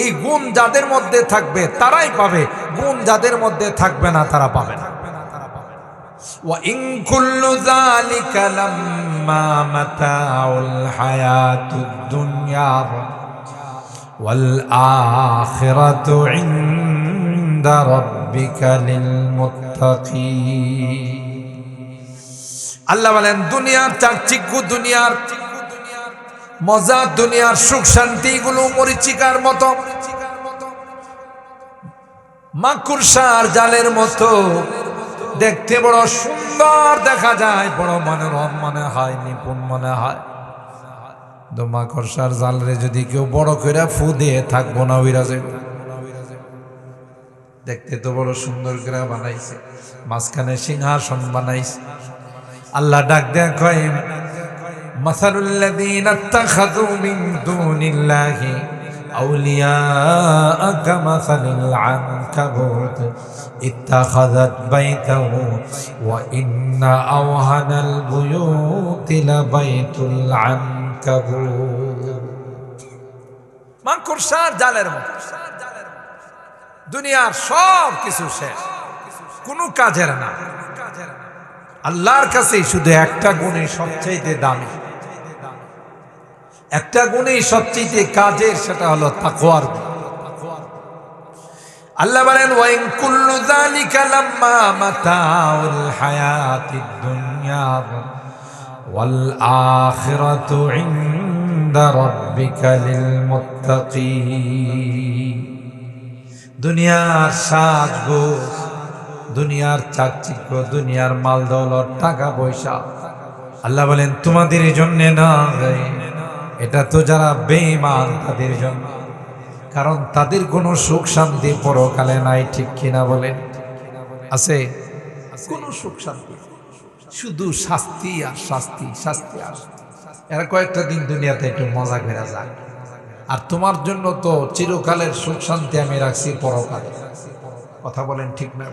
S1: এই গুণ যাদের মধ্যে থাকবে তারাই পাবে গুণ যাদের মধ্যে থাকবে না তারা পাবে না ওয়া ইন কুল্লু যালিকা লাম্মা মাতাউল হায়াতুদ দুনিয়া ওয়াল আখিরাতু ইনদা রাব্বিকা লিল মুত্তাকিন আল্লাহ বলেন দুনিয়ার চাকচিক্য দুনিয়ার মজা দুনিয়ার সুখ শান্তি গুলো মরিচিকার মতো মাকড়সার জালের মতো দেখতে বড় সুন্দর দেখা যায় বড় মনোরম মনে হয় নিপুণ মনে হয় তো মাকড়সার জালরে যদি কেউ বড় করে ফু দিয়ে থাকবো না বিরাজে দেখতে তো বড় সুন্দর করে বানাইছে মাঝখানে সিংহাসন বানাইছে আল্লাহ ডাক দেয়া কয় মাসালুল লাযীনা ইত্তাখাযু মিন দুনিল্লাহি আউলিয়া কামাসালিল আনকাবুত ইত্তাখাযাত বাইতাহু ওয়া ইন্না আওহানাল বুয়ুতি লাবাইতুল আনকাবুত মাকড়সার জালের মতো দুনিয়ার সব কিছু শেষ কোনো কাজের না আল্লাহর কাছে শুধু একটা গুণই সবচেয়ে দামি একটা গুণই সবচেয়ে কাজের, সেটা হলো তাকওয়ার গুণ। আল্লাহ বলেন ওয়াইন কুল্লু যালিকা লাম্মা মাতাউল হায়াতিদ দুনিয়া ওয়াল আখিরাতু ইনদা রাব্বিকা লিল মুত্তাকিন। দুনিয়ার সাজগোজ, দুনিয়ার চাকচিক্য, দুনিয়ার মাল দৌলত, টাকা পয়সা, আল্লাহ বলেন তোমাদের জন্য না, এটা তো যারা বেঈমান তাদের জন্য। কারণ তাদের কোনো সুখ শান্তি পরকালে নাই, ঠিক কিনা বলেন? আছে কোনো সুখ শান্তি? শুধু শাস্তি আর শাস্তি, শাস্তি আর এরা কয়েকটা দিন দুনিয়াতে একটু মজা করে যাক। আর তোমার জন্য তো চিরকালের সুখ শান্তি আমি রাখছি পরকালে। কথা বলেন ঠিক না?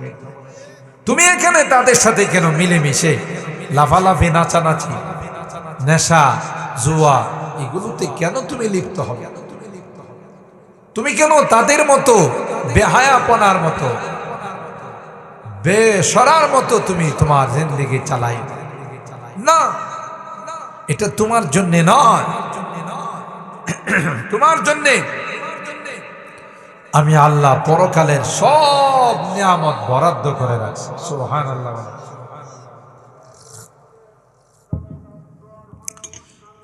S1: তুমি এখানে তাদের সাথে কেন মিলেমিশে লাফালাফি, নাচানাচি, নেশা, জুয়া, এগুলোতে কেন তুমি লিপ্ত হবে? তুমি কেন তাদের মতো বেহায়াপনার মতো, বেসরার মতো তুমি তোমার জিন্দেগি চালাই? না, এটা তোমার জন্য নয়। তোমার জন্য আমি আল্লাহ পরকালের সব নিয়ামত বরাদ্দ করে রাখছি। সুবহানাল্লাহ।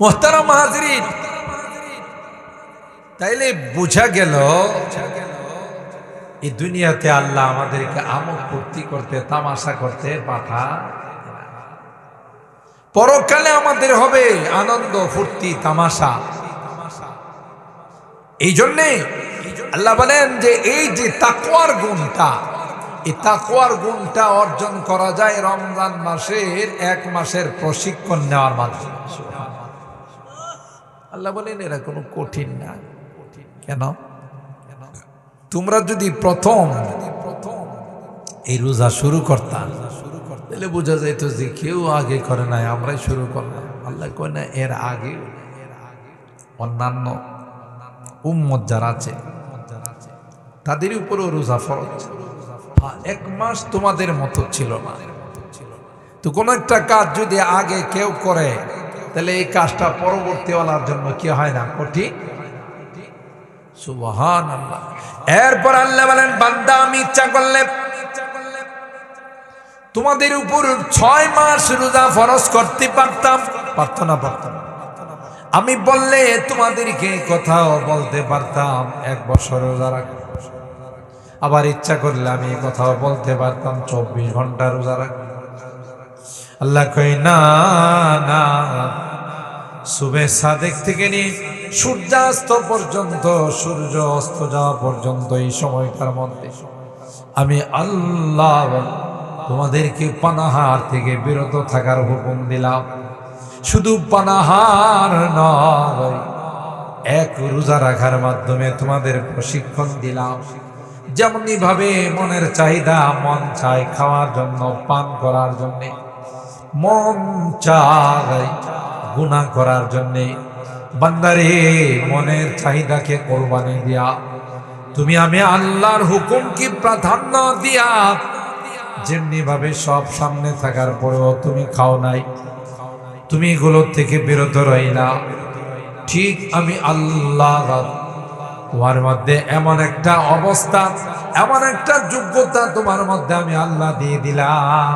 S1: মুহতারাম হাজরিন, তাইলে বোঝা গেল এই দুনিয়াতে আল্লাহ আমাদেরকে আমোদ ফুর্তি করতে, তামাশা করতে পাঠায়। পরকালে আমাদের হবে আনন্দ, ফুর্তি, তামাশা। এই জন্যে আল্লাহ বলেন যে এই যে তাকওয়ার গুণটা, এই তাকওয়ার গুণটা অর্জন করা যায় রমজান মাসের 1 মাসের প্রশিক্ষণ নেওয়ার মাধ্যমে। আল্লাহ বলেন এরা কোনো কঠিন না। কেন? তোমরা যদি প্রথম এই রোজা শুরু করতাম, তাহলে বোঝা যাইতো যে কেউ আগে করে নাই, আমরাই শুরু করলাম। আল্লাহ কয় না, এর আগে অন্যান্য উম্মত যারা আছে তাদের উপরও রোজা ফরজ। 1 মাস তোমাদের মতো ছিল না। তো কোন একটা কাজ যদি আগে কেউ করে, তাহলে এই কাজটা পরবর্তীওয়ালার জন্য কি হয় না, কঠিন? সুবহানাল্লাহ। এরপর আল্লাহ বলেন বান্দা, আমি ইচ্ছা করলে তোমাদের উপর 6 মাস রোজা ফরজ করতে পারতাম। পারতো না? পারতাম। আমি বললে তোমাদেরকে কথাও বলতে পারতাম 1 বছর রোজা রাখ। আবার ইচ্ছা করলে আমি কথাও বলতে পারতাম 24 ঘন্টা রোজা রাখ। আল্লাহ কই না না, সুবে সাদেক থেকে নিয়ে সূর্যাস্ত পর্যন্ত, সূর্য অস্ত যাওয়া পর্যন্ত এই সময়টার মধ্যে আমি আল্লাহ তোমাদেরকে পানাহার থেকে বিরত থাকার হুকুম দিলাম। শুধু পানাহার নয়, 1 রোজা রাখার মাধ্যমে তোমাদের প্রশিক্ষণ দিলাম। যেমনি ভাবে মনের চাহিদা, মন চায় খাওয়ার জন্য, পান করার জন্যে, মন চায় গুনাহ করার জন্যে, বান্দারে মনের চাহিদাকে কোরবানি দিয়া তুমি আমি আল্লাহর হুকুমকে প্রাধান্য দিয়া যেমনি ভাবে সব সামনে থাকার পরেও তুমি খাও নাই, তুমি এগুলোর থেকে বিরত রইলা, ঠিক আমি আল্লাহ তোমার মধ্যে এমন একটা অবস্থা, এমন একটা যোগ্যতা তোমার মধ্যে আমি আল্লাহ দিয়ে দিলাম।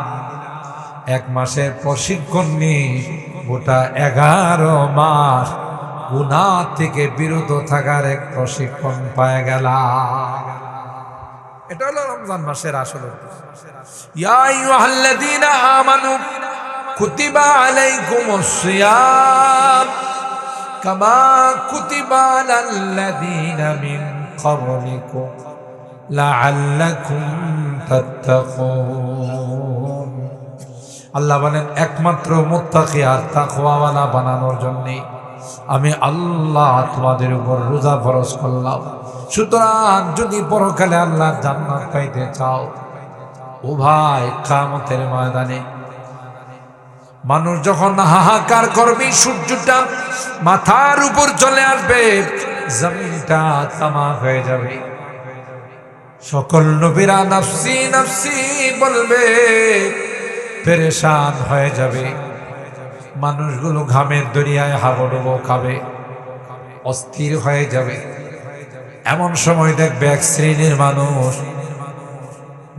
S1: 1 মাসের প্রশিক্ষণ নিয়ে গোটা 11 মাস গুনাহ থেকে বিরত থাকার এক প্রশিক্ষণ পায় গেলাম। এটা হলো রমজান মাসের আসল উদ্দেশ্য। ইয়া আইয়ুহাল্লাযীনা আমানু কুতিবা আলাইকুমুস সিয়াম কামা কুতিবা আলাল্লাযীনা মিন ক্বাবলিকুম লাআল্লাকুম তাত্তাকুন। আল্লাহ বলেন একমাত্র মুত্তাকি আর তাকওয়াওয়ালা বানানোর জন্য আমি আল্লাহ তোমাদের উপর রোজা ফরজ করলাম। সুতরাং যদি পরকালে আল্লাহর জান্নাত পাইতে চাও, ও ভাই, কিয়ামতের ময়দানে মানুষ যখন হাহাকার করবে, সূর্যটা মাথার উপর চলে আসবে, জমিনটা তামা হয়ে যাবে, সকল নবীরা নাফসি নাফসি বলবে, পেরেশান হয়ে যাবে, মানুষগুলো ঘামের দরিয়ায় হাবুডুবু খাবে, অস্থির হয়ে যাবে। এমন সময় দেখবে এক শ্রেণীর মানুষ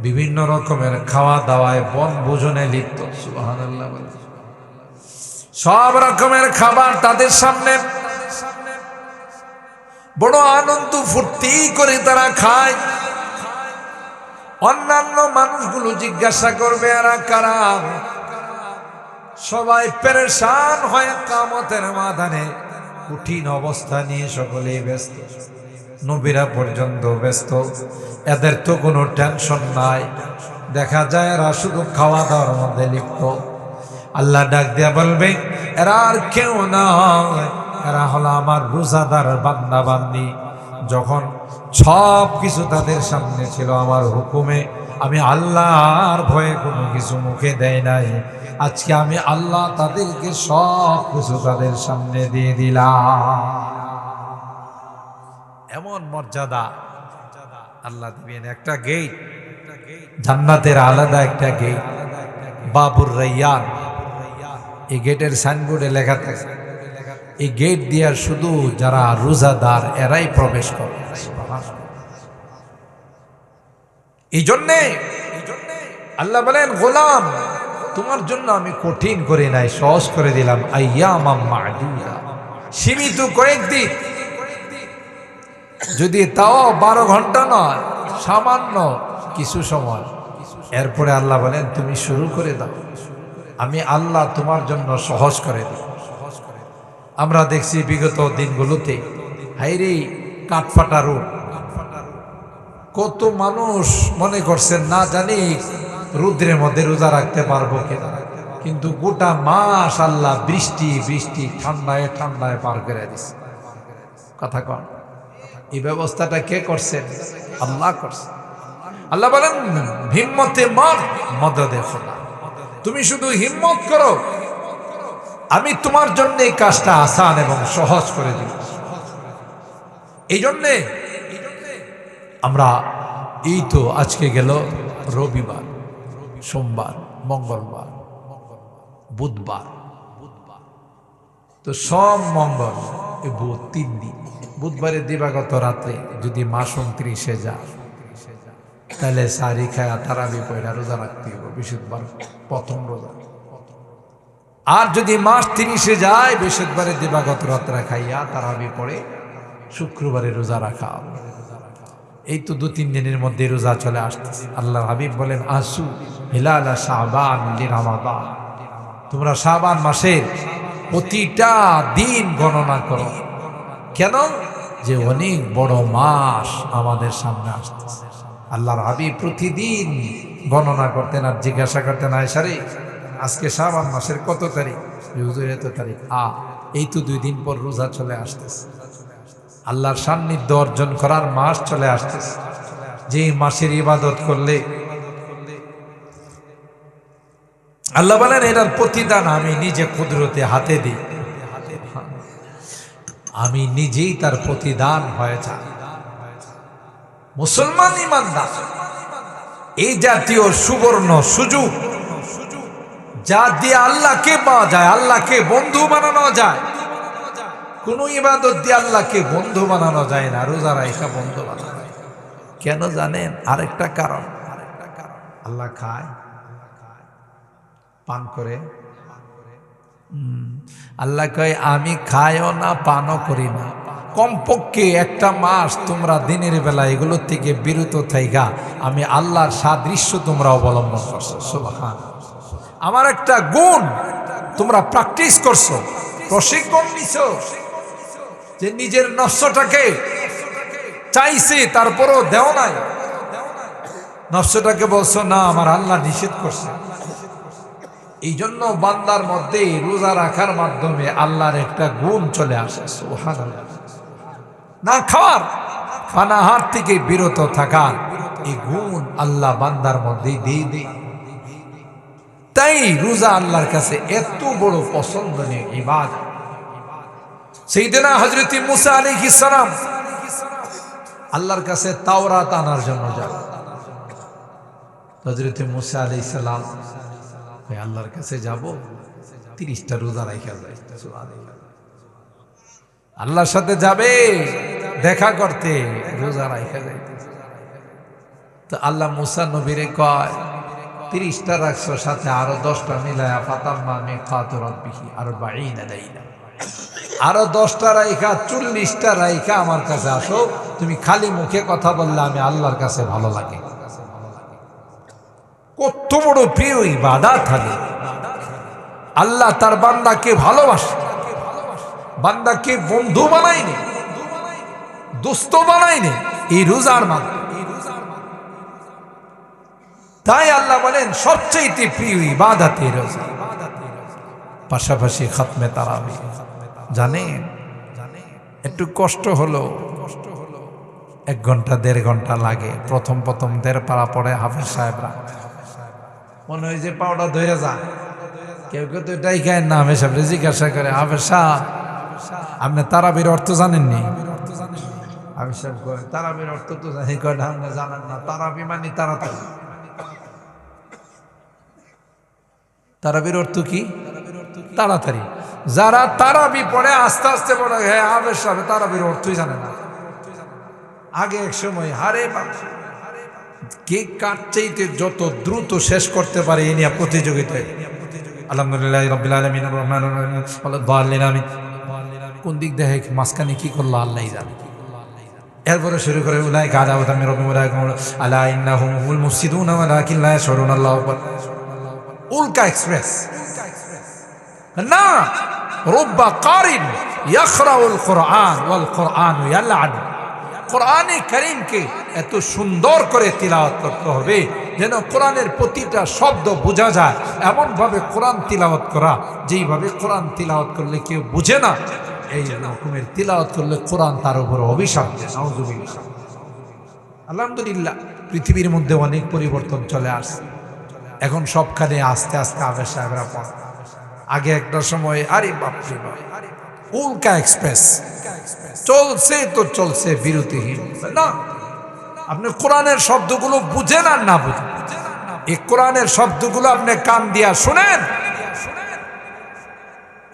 S1: বিভিন্ন রকমের খাওয়া দাওয়ায় বনভোজনে লিপ্ত। সুবহানাল্লাহ। সব রকমের খাবার তাদের সামনে, বড় আনন্দ ফুর্তি করে তারা খায়। অন্যান্য মানুষগুলো জিজ্ঞাসা করবে এরা কারা? সবাই পেরেশান হয়ে কিয়ামতের ময়দানে কঠিন অবস্থা নিয়ে সকলেই ব্যস্ত। নবীরা পর্যন্ত ব্যস্ত, এদের তো কোনো টেনশন নাই। দেখা যায় এরা শুধু খাওয়া দাওয়ার মধ্যে লিপ্ত। আল্লাহ ডাক দিয়া বলবে এরা আর কেউ নয়, এরা হলো আমার রোজাদার বান্দা বান্দি। যখন সব কিছু তাদের সামনে ছিল আমার হুকুমে, আমি আল্লাহর ভয়ে কোনো কিছু মুখে দেয় নাই। আজকে আমি আল্লাহ তাদেরকে সব কিছু তাদের সামনে দিয়ে দিলাম। এমন মর্যাদা আল্লাহ দিবেন। একটা গেট, জান্নাতের আলাদা একটা গেট, বাবুর রাইয়ান। এই গেটের সাইনবোর্ডে লেখা থাকে এই গেট দিয়ে শুধু যারা রোজাদার এরাই প্রবেশ করে। এই জন্যে আল্লাহ বলেন গোলাম তোমার জন্য আমি কঠিন করে নাই, সহজ করে দিলাম। আইয়ামাম মা'দুদা, সীমিত কয়েকদিন, যদি তাও 12 ঘন্টা নয়, সামান্য কিছু সময়। এরপরে আল্লাহ বলেন তুমি শুরু করে দাও, আমি আল্লাহ তোমার জন্য সহজ করে দিই। আমরা দেখছি বিগত দিনগুলোতে হাইরে কাঠফাটা রোড, কত মানুষ মনে করছেন না জানি রুদ্রের মধ্যে রোজা রাখতে পারবো কিনা, কিন্তু গোটা মাস আল্লাহ বৃষ্টি বৃষ্টি ঠান্ডায় ঠান্ডায় পার করে দিচ্ছে। কথা কন, এই ব্যবস্থাটা কে করছেন? আল্লাহ করছেন। আল্লাহ বলেন হিম্মতে মত মদদে খোদা, তুমি শুধু হিম্মত করো, আমি তোমার জন্য এই কাজটা আসান এবং সহজ করে দিব। এই জন্যে আমরা এই তো আজকে গেল রবিবার, সোমবার, মঙ্গলবার, বুধবার, তো সোম মঙ্গল বুধ 3 দিন। বুধবারের দিবাগত রাত্রে যদি মাস 29-এ যায় তাহলে সারি খায়া তারাবি পয়লা রোজা রাখতে হবে, বৃহস্পতিবার প্রথম রোজা। আর যদি মাস 30-এ যায় বৃহস্পতিবারের দিবাগত রাত্রে খাইয়া তারাবি পড়ে শুক্রবারে রোজা রাখা হবে। এই তো 2-3 দিনের মধ্যে রোজা চলে আসতেছে। আল্লাহ হাবিব বলেন আসু হিলালা শাবান লিরামাদান, তোমরা শাবান মাসের প্রতিটা দিন গণনা করো। কেন? যে অনেক বড় মাস আমাদের সামনে আসতেছে। আল্লাহর হাবিব প্রতিদিন গণনা করতেন আর জিজ্ঞাসা করতেন আয়েশারে আজকে শাবান মাসের কত তারিখ? হুজুর এত তারিখ। এই তো 2 দিন পর রোজা চলে আসতেছে। আল্লাহর সান্নিধ্য অর্জন করার মাস চলে আসতেছে, যে মাসের ইবাদত করলে আল্লাহ বলেন এটার প্রতিদান আমি নিজে কুদরতে হাতে দিই, আমি নিজেই তার প্রতিদান হয়ে যাই। মুসলমান ইমানদার এই জাতীয় সুবর্ণ সুযোগ যা দিয়ে আল্লাহকে পাওয়া যায়, আল্লাহকে বন্ধু বানানো যায়। কোন ইবাদত দিয়ে আল্লাহকে বন্ধু বানানো যায় না, রোজা রাখা বন্ধু বানানো যায়। কেন জানেন? আরেকটা কারণ, আল্লাহ খায় পান করে। আল্লাহ কয় আমি খাইও না পানও করি না, কমপক্ষে একটা মাস তোমরা দিনের বেলা এগুলোর থেকে বিরত থাইকা আমি আল্লাহর সাদৃশ্য তোমরা অবলম্বন করছো। সুবহান, আমার একটা গুণ তোমরা প্র্যাকটিস করছো, প্রশিক্ষণ নিছো, যে নিজের নফসটাকে চাইছে তারপরও দেও নাই। নফসটাকে বলছো না আমার আল্লাহ নিষেধ করছে। এই জন্য বান্দার মধ্যে রোজা রাখার মাধ্যমে আল্লাহর একটা গুণ চলে আসে। সুবহানাল্লাহ, না খাওয়ার পানাহার থেকে বিরত থাকার এই গুণ আল্লাহ বান্দার মধ্যে দিয়ে দেয়। তাই রোজা আল্লাহর কাছে এত বড় পছন্দনীয় ইবাদত। সাইয়েদনা হযরত মুসা আলাইহিস সালাম আল্লাহর কাছে তাওরাত আনার জন্য যান। হযরত মুসা আলাইহিস সালাম আল্লাহর কাছে যাব, 30টা রোজা রাখা যায়। আল্লাহর সাথে যাবে দেখা করতে, রোজা রাখা যাইতে। তো আল্লাহ মুসা নবীরে কয় 30টা রাখছো, সাথে আরো 10টা মিলায়া ফাতাম্মা মিকাতু রাব্বিহি 40 লাইলা, আরো 10টা রাইখা 40টা রাইখা আমার কাছে আসো। তুমি খালি মুখে কথা বললে আমি আল্লাহর কাছে ভালো লাগে। কত বড় প্রিয় ইবাদত হলো! আল্লাহ তার বান্দাকে ভালোবাসে, বান্দাকে বন্ধু বানায়নি, দোস্ত বানায়নি এই রোজার মাধ্যমে। তাই আল্লাহ বলেন সবচেয়ে প্রিয় ইবাদত এই রোজা। পাশাপাশি খতমে তারাবি। জানেন একটু কষ্ট হলো, 1 ঘন্টা 1.5 ঘন্টা লাগে। প্রথম প্রথম 1.5 পারা পড়ে হাফেজ সাহেবরা, মনে হয় যে পাউডার ধরে যায়। কেউ কেউ তো এটাই খায় না, হাফেজ সাহেব জিজ্ঞাসা করে, হাফেজ সাহেব আপনি তারাবির অর্থ জানেননি? হাফেজ সাহেব কয় তারাবির অর্থ তো জানি। কয় না, আপনি জানেন না। তারাবি মানে তাড়াতাড়ি। তারাবির অর্থ কি? তাড়াতাড়ি। যারা তারাবি পড়ে আস্তে আস্তে পড়ে, হ্যাঁ হাফেজ সাহেব তারাবির অর্থই জানে না। আগে এক সময় হারে কেক কাটতেইতে যত দ্রুত শেষ করতে পারে এই নিয়ে প্রতিযোগিতায়। আলহামদুলিল্লাহ রাব্বিল আলামিন আর রহমানির রহিম ওয়ালাদ-দাল্লিন আমিন। কোন দিক দেখে মাঝখানে কি করলো আল্লাহই জানে। এরপরে শুরু করে উলাইকা আলা হুদাম মির রাব্বিহিম ওয়ালাইকুম আলা ইন্নাহুম হুমুল মুফসিদুন ওয়ালাকিন লা ইয়াশউরুন। আল্লাহু আকবার। উল্কা এক্সপ্রেস না, রুব্বা কারিন ইয়াকরাউল কুরআন ওয়াল কুরআন ইয়ালআন। কোরআনে কারীমকে এত সুন্দর করে তিলাওয়াত করতে হবে যেন কোরআনের প্রতিটা শব্দ বোঝা যায়। এমন ভাবে কোরআন তিলাওয়াত করা যেইভাবে কোরআন তিলাওয়াত করলে কেউ বুঝে না, এই রকমের তিলাওয়াত করলে কোরআন তার উপর অভিশাপ। নাউযুবিল্লাহ। আলহামদুলিল্লাহ পৃথিবীর মধ্যে অনেক পরিবর্তন চলে আসছে। এখন সবখানে আস্তে আস্তে হাফেজ সাহেবরা পড়ে। আগে একটা সময় আরে বাপরে বাপ, উল্কা এক্সপ্রেস চলছে তো চলছে বিরতিহীন। না, আপনি কোরআনের শব্দগুলো বুঝেন আর না বুঝেন, এই কোরআনের শব্দগুলো আপনি কান দিয়া শুনেন।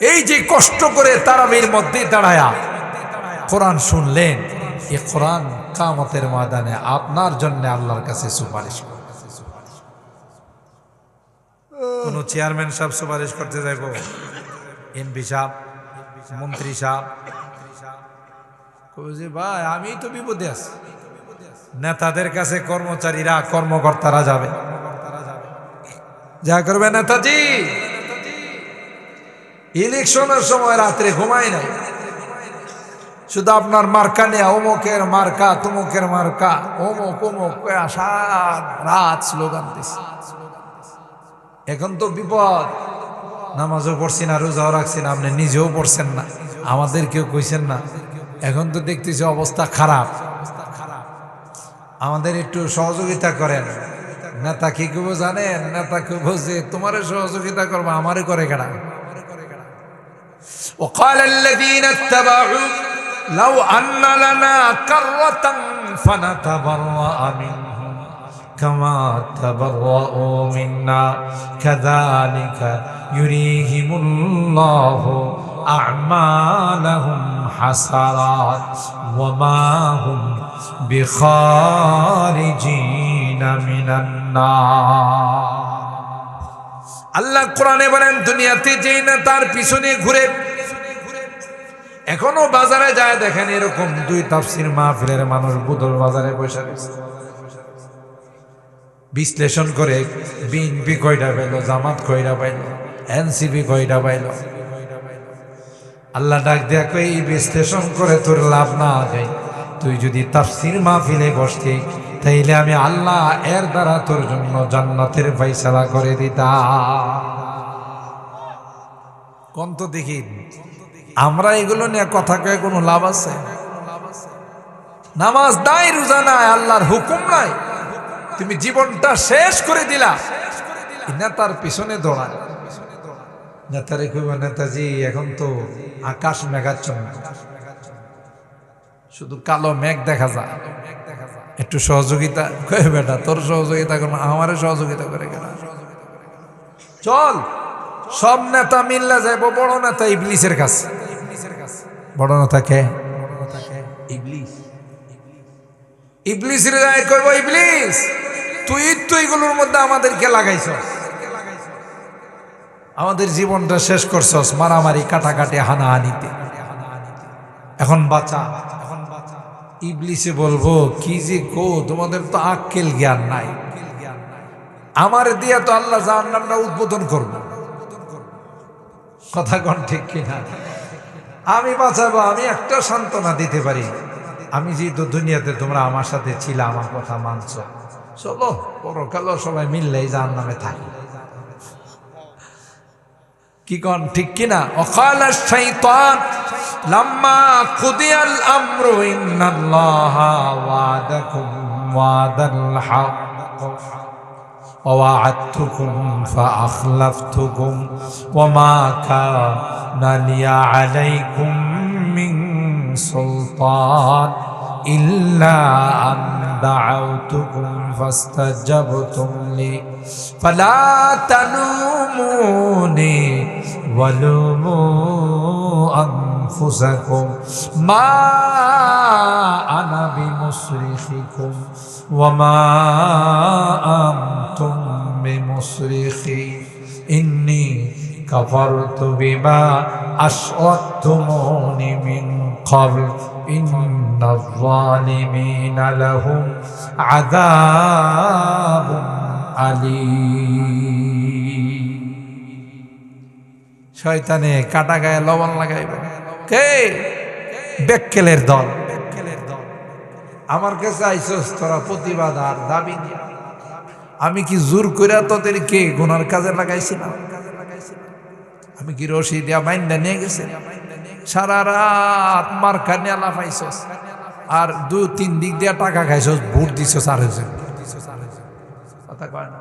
S1: এই যে কষ্ট করে তারাবির মধ্যে দাঁড়ায়া কোরআন শুনলেন, এই কোরআন কিয়ামতের ময়দানে আপনার জন্য আল্লাহর কাছে সুপারিশ করবে। কোন চেয়ারম্যান সাহেব সুপারিশ করতে যাইব, এমপি সাহেব, মন্ত্রী সাহেব, কবে যে ভাই আমি তো বিপদে আছি। নেতাদের কাছে কর্মচারীরা কর্মকর্তারা যাবে, যা করবে নেতাজি ইলেকশনের সময় রাত্রে ঘুমায় নাই, শুধু আপনার মার্কা নেয়া, অমুকের মার্কা তুমুকের মার্কা, অমুক অমুক সারা রাত স্লোগান দিচ্ছে। এখন তো বিপদ, নামাজও পড়ছি না, রোজাও রাখছি না, আপনি নিজেও পড়ছেন না, আমাদেরকেও কইছেন না। এখন তো দেখতেছি অবস্থা খারাপ। আমাদের একটু সহযোগিতা করেন। নেতা কি কেউ জানেন? নেতা কেউ যে তোমার সহযোগিতা করবো, আমারই করে কেনা। وقال الذين اتبعوا لو أن لنا كرة فنتبرأ منهم كما تبرؤوا منا كذلك يريهم الله أعمالهم حسرات وما هم بخارجين من النار। আল্লাহ কোরআনে বলেন দুনিয়াতে যেই না তার পিছনে ঘুরে, এখনো বাজারে যায় দেখেন এরকম 2 তাফসীর মাহফিলের মানুষ বুদল বাজারে বসে রয়েছে, বিশ্লেষণ করে বিএনপি কয়টা পাইল, জামাত কয়টা পাইল, এনসিপি কয়টা পাইল। আল্লাহ ডাক দেয়া কই এই বিশ্লেষণ করে তোর লাভ না হয়, তুই যদি তাফসীর মাহফিলে বসতি তাইলে আমি আল্লাহ এর দ্বারা তোর জন্য জান্নাতের ফয়সালা করে দিতাম। কোন তো দেখি আমরা এগুলো নিয়ে কথা কয়ে কোনো লাভ আছে? নামাজ নাই, রোজা নাই, আল্লাহর হুকুম নাই, তুমি জীবনটা শেষ করে দিলা নেতার পিছনে দৌড়ায়। নেতারে কইব নেতাজি এখন তো আকাশ মেঘাচ্ছন্ন, শুধু কালো মেঘ দেখা যায়, একটু সহযোগিতা। কয়ে বেটা তোর সহযোগিতা করবো, আমারে সহযোগিতা করে কেন? চল সব নেতা মিল্লা যাইব বড় নেতা ইবলিসের কাছে। বড় না থাকে ইবলিস। ইবলিসের রায় করব, ইবলিস তুই তো এগুলোর মধ্যে আমাদেরকে লাগাইছস, আমাদের জীবনটা শেষ করছস মারামারি কাটাকাটি হানাহানিতে, এখন বাঁচা। ইবলিসে বলবো কি যে গো, তোমাদের তো আক্কেল জ্ঞান নাই, আমার দিয়া তো আল্লাহ জাহান্নামটা উদ্বোধন করবো। কথা কোন ঠিক কিনা? আমি বাঁচাবো, আমি একটা সান্ত্বনা দিতে পারি, আমি যেহেতু দুনিয়াতে তোমরা আমার সাথে ছিলা, আমার কথা মানছ, চলো পরকাল সবাই মিললেই জাহান্নামে থাকি। কি কোন ঠিক কিনা? ওয়াকালা শাইতান লাম্মা কুদিয়াল আমরু ইন্নাল্লাহা ওয়াদাকুম ওয়াদাল হক ووعدتكم فأخلفتكم وما كان لي عليكم من سلطان إلا أن دعوتكم فاستجبتم لي فلا تلوموني ولوموا أنفسكم ما أنا بمصرخكم وما أنتم بمصرخي إني كفرت بما أشركتموني من قبل إن الظالمين لهم عذاب أليم। শয়তানে কাটা গায়ে লবণ লাগাইবে কে? বেক্কেলের দল। আমার কাছে আইসস তোরা প্রতিবাদ আর দাবি নিয়ে, আমি কি জোর করে তোদেরকে গুনার কাজে লাগাইছিলাম? আমি কি রশি দিয়া বাইন্দা নিয়ে গেছি? সারা রাত মার খানিয়া লাফাইছস আর 2-3 দিক দিয়া টাকা খাইছস, ভোট দিছস আরেকজন। কথা কয় না?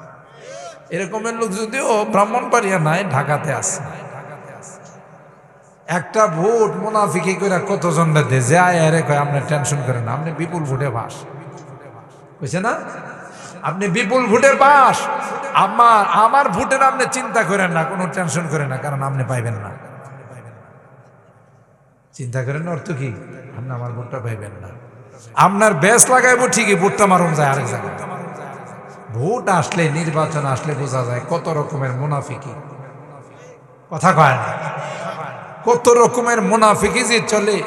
S1: এরকমের লোক যদিও ব্রাহ্মণবাড়িয়া নাই, ঢাকাতে আছে। একটা ভোট মুনাফিকি করে কতজন দে যে আরে কয় আপনি টেনশন করেন না, আপনি বিপুল ভোটে পাস, বুঝছে না? আপনি বিপুল ভোটে পাস, আমার ভোটের আপনি চিন্তা করেন না, কোনো টেনশন করেন না, কারণ আপনি পাইবেন না। চিন্তা করেন অর্থ কি? আপনি আমার ভোটটা পাইবেন না। আপনার বেশ লাগাইবো ঠিকই, ভোটটা মারুন যায় আরেক জায়গায়। ভোট আসলে, নির্বাচন আসলে বোঝা যায় কত রকমের মুনাফিকি। কথা কয় না? কত রকমের মুনাফিকি যে চলে।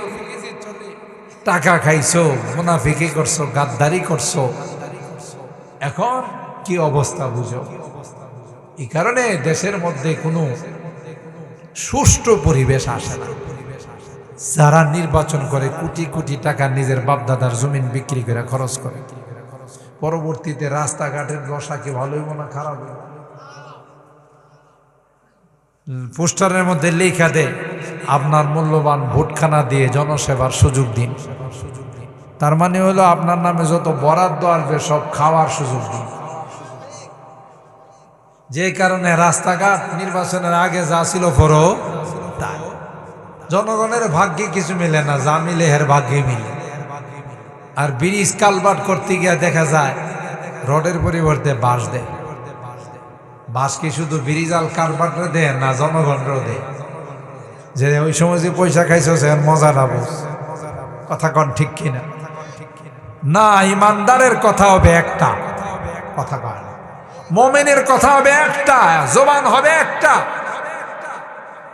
S1: টাকা খাইছো, মুনাফিকি করছো, গাদ্দারি করছো, এখন কি অবস্থা বুঝো? এই কারণে দেশের মধ্যে কোনো সুষ্ঠু পরিবেশ আসে না। যারা নির্বাচন করে কোটি কোটি টাকা নিজের বাপদাদার জমিন বিক্রি করে খরচ করে, পরবর্তীতে রাস্তাঘাটের দশা কি ভালো হইব না খারাপ হইব? পোস্টারের মধ্যে লেখা দেয় আপনার মূল্যবান ভোটখানা দিয়ে জনসেবার সুযোগ দিন। তার মানে হলো আপনার নামে যত বরাদ্দ আসবে সব খাওয়ার সুযোগ দিন। যে কারণে রাস্তাঘাট নির্বাচনের আগে যা ছিল পরও তাই। জনগণের ভাগ্যে কিছু মিলে না, যা মিলে এর ভাগ্যে মিলে। আর ব্রিজ কালভার্ট করতে গিয়ে দেখা যায় রোডের পরিবর্তে বাঁশ দেয়। বাঁশ কি শুধু ব্রিজ আর কালভার্টে দেয় না, জনগণরাও দেয়। যে ওই সময় যে পয়সা খাইছো সে মজাটা বুঝ। কথা কন ঠিক কিনা? না, ইমানদারের কথা হবে একটা, কথা কয় না। মুমিনের কথা হবে একটা, জবান হবে একটা।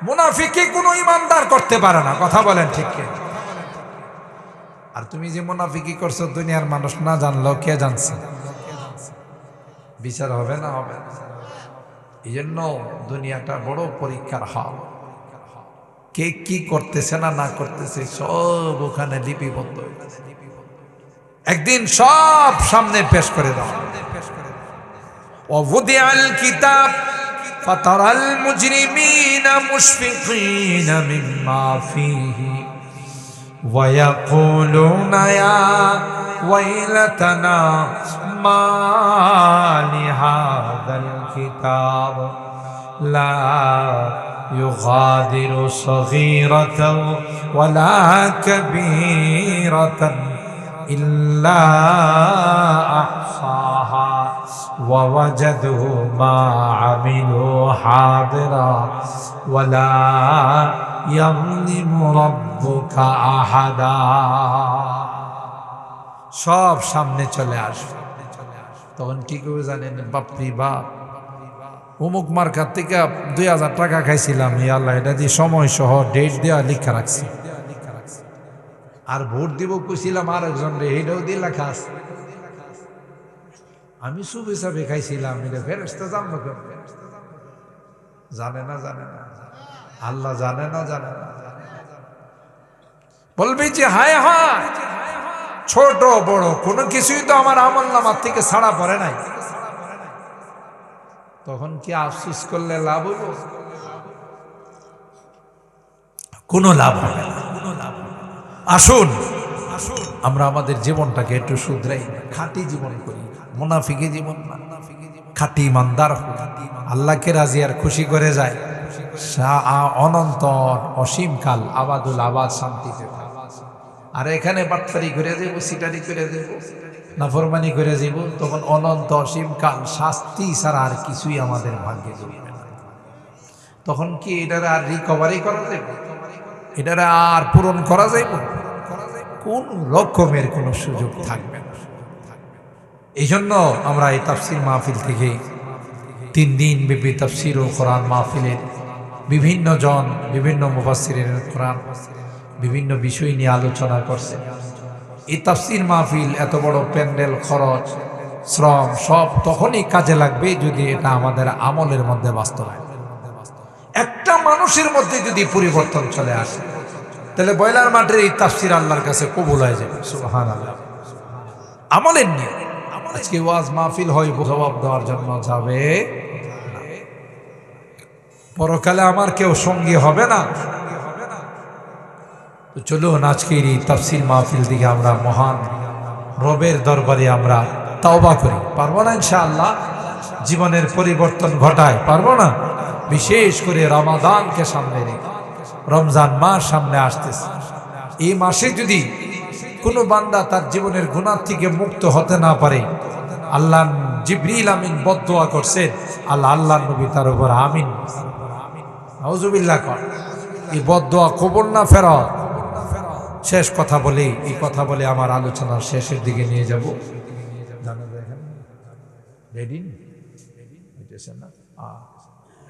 S1: মুনাফিকি কোনো ইমানদার করতে পারে না। কথা বলেন ঠিক কিনা? আর তুমি যে মুনাফিকি করছো দুনিয়ার মানুষ না জানলো কে জানছে? বিচার হবে না? হবে না। এই জন্য দুনিয়াটা বড় পরীক্ষার হল। কে কি করতেছে না না করতেছে সব ওখানে লিপিবদ্ধ হয়েছে। একদিন সব সামনে পেশ করে দাও। ওয়াদিআল কিতাব ফাতারাল মুজরিমিনা মুশফিকিনা মিম্মা ফীহি ওয়া ইয়াকুলুনা ইয়া ওয়াইলাতানা মা লিহাযাল কিতাব লা يغادر صغيرة ولا كبيرة إلا أحصاها ووجدوا ما عملوا حاضرا ولا ইয়াযলিমু রাব্বুকা আহাদা। সব সামনে চলে আসবে। তখন কি করবে জানেন? বাপরি বাপ, অমুক মার্কার থেকে 2000 টাকা খাইছিলাম, ইয়া আল্লাহ এটা দিয়ে সময় সহ ডেট দেওয়া লিখা রাখছি। আর ভোট দিব কইছিলাম আরেকজন রে, এটাও দিয়ে লেখা আছে। আমি শুভ হিসাবে খাইছিলাম, এটা ফেরেশতা জানলো কেমন? জানে না, জানে না, আল্লাহ জানে না, জানে না। বলবি যে হায় হায়, ছোট বড় কোনো কিছুই তো আমার আমলনামার থেকে ছাড়া পড়ে নাই। তখন কি আফসোস করলে লাভ হইব? কোনো লাভ হবে না। আসুন আমরা আমাদের জীবনটাকে একটু শুধরাই, খাঁটি জীবন করি, মুনাফিকি জীবন না, খাঁটি ইমানদার আল্লাহকে রাজি আর খুশি করে যায়, অনন্তর অসীমকাল আবাদুল আবাদ শান্তিতে। আর এখানে বাটপারি করে দেব, সিটারি করে দেব, নাফরমানি করে যাব, তখন অনন্ত অসীমকাল শাস্তি ছাড়া আর কিছুই আমাদের ভাগ্যে জড়িবে না। তখন কি এটার আর রিকভারি করা যাবে? এটার আর পূরণ করা যাইব? কোন রকমের কোনো সুযোগ থাকবে না। এই জন্য আমরা এই তাফসির মাহফিল থেকে 3 দিন ব্যাপী তাফসির ও কোরআন মাহফিলের বিভিন্ন জন, বিভিন্ন মুফাসসিরিন কোরআন বিভিন্ন বিষয় নিয়ে আলোচনা করছে। এই তাফসির মাহফিল, এত বড় প্যান্ডেল, খরচ, শ্রম সব তখনই কাজে লাগবে যদি এটা আমাদের আমলের মধ্যে বাস্তবায়ন। একটা মানুষের মধ্যে যদি পরিবর্তন চলে আসে, তাহলে বয়লার মাঠের এই তাফসির আল্লাহর কাছে কবুল হয়ে যাবে। সুবহানাল্লাহ। আমলের নিয়ে আজকে ওয়াজ মাহফিল হয় জবাব দেওয়ার জন্য যাবে না। পরকালে আমার কেউ সঙ্গী হবে না। তো চলুন আজকের এই তাফসির মাহফিল দিকে আমরা মহান রবের দরবারে আমরা তাওবা করি। পারবো না ইনশাআল্লাহ? জীবনের পরিবর্তন ঘটায় পারবো না? বিশেষ করে রমাদানকে সামনে রেখে, রমজান মাস সামনে আসতেছে, এই মাসে যদি কোনো বান্দা তার জীবনের গুনাহ থেকে মুক্ত হতে না পারে, আল্লাহ জিবরিল আমিন বদদুয়া করছেন, আল্লাহ নবী তার উপর আমিন নাউজুবিল্লাহ কর। এই বদদুয়া কবুল না ফেরত। শেষ কথা বলি, এই কথা বলে আমার আলোচনার শেষের দিকে নিয়ে যাব। রেডি না?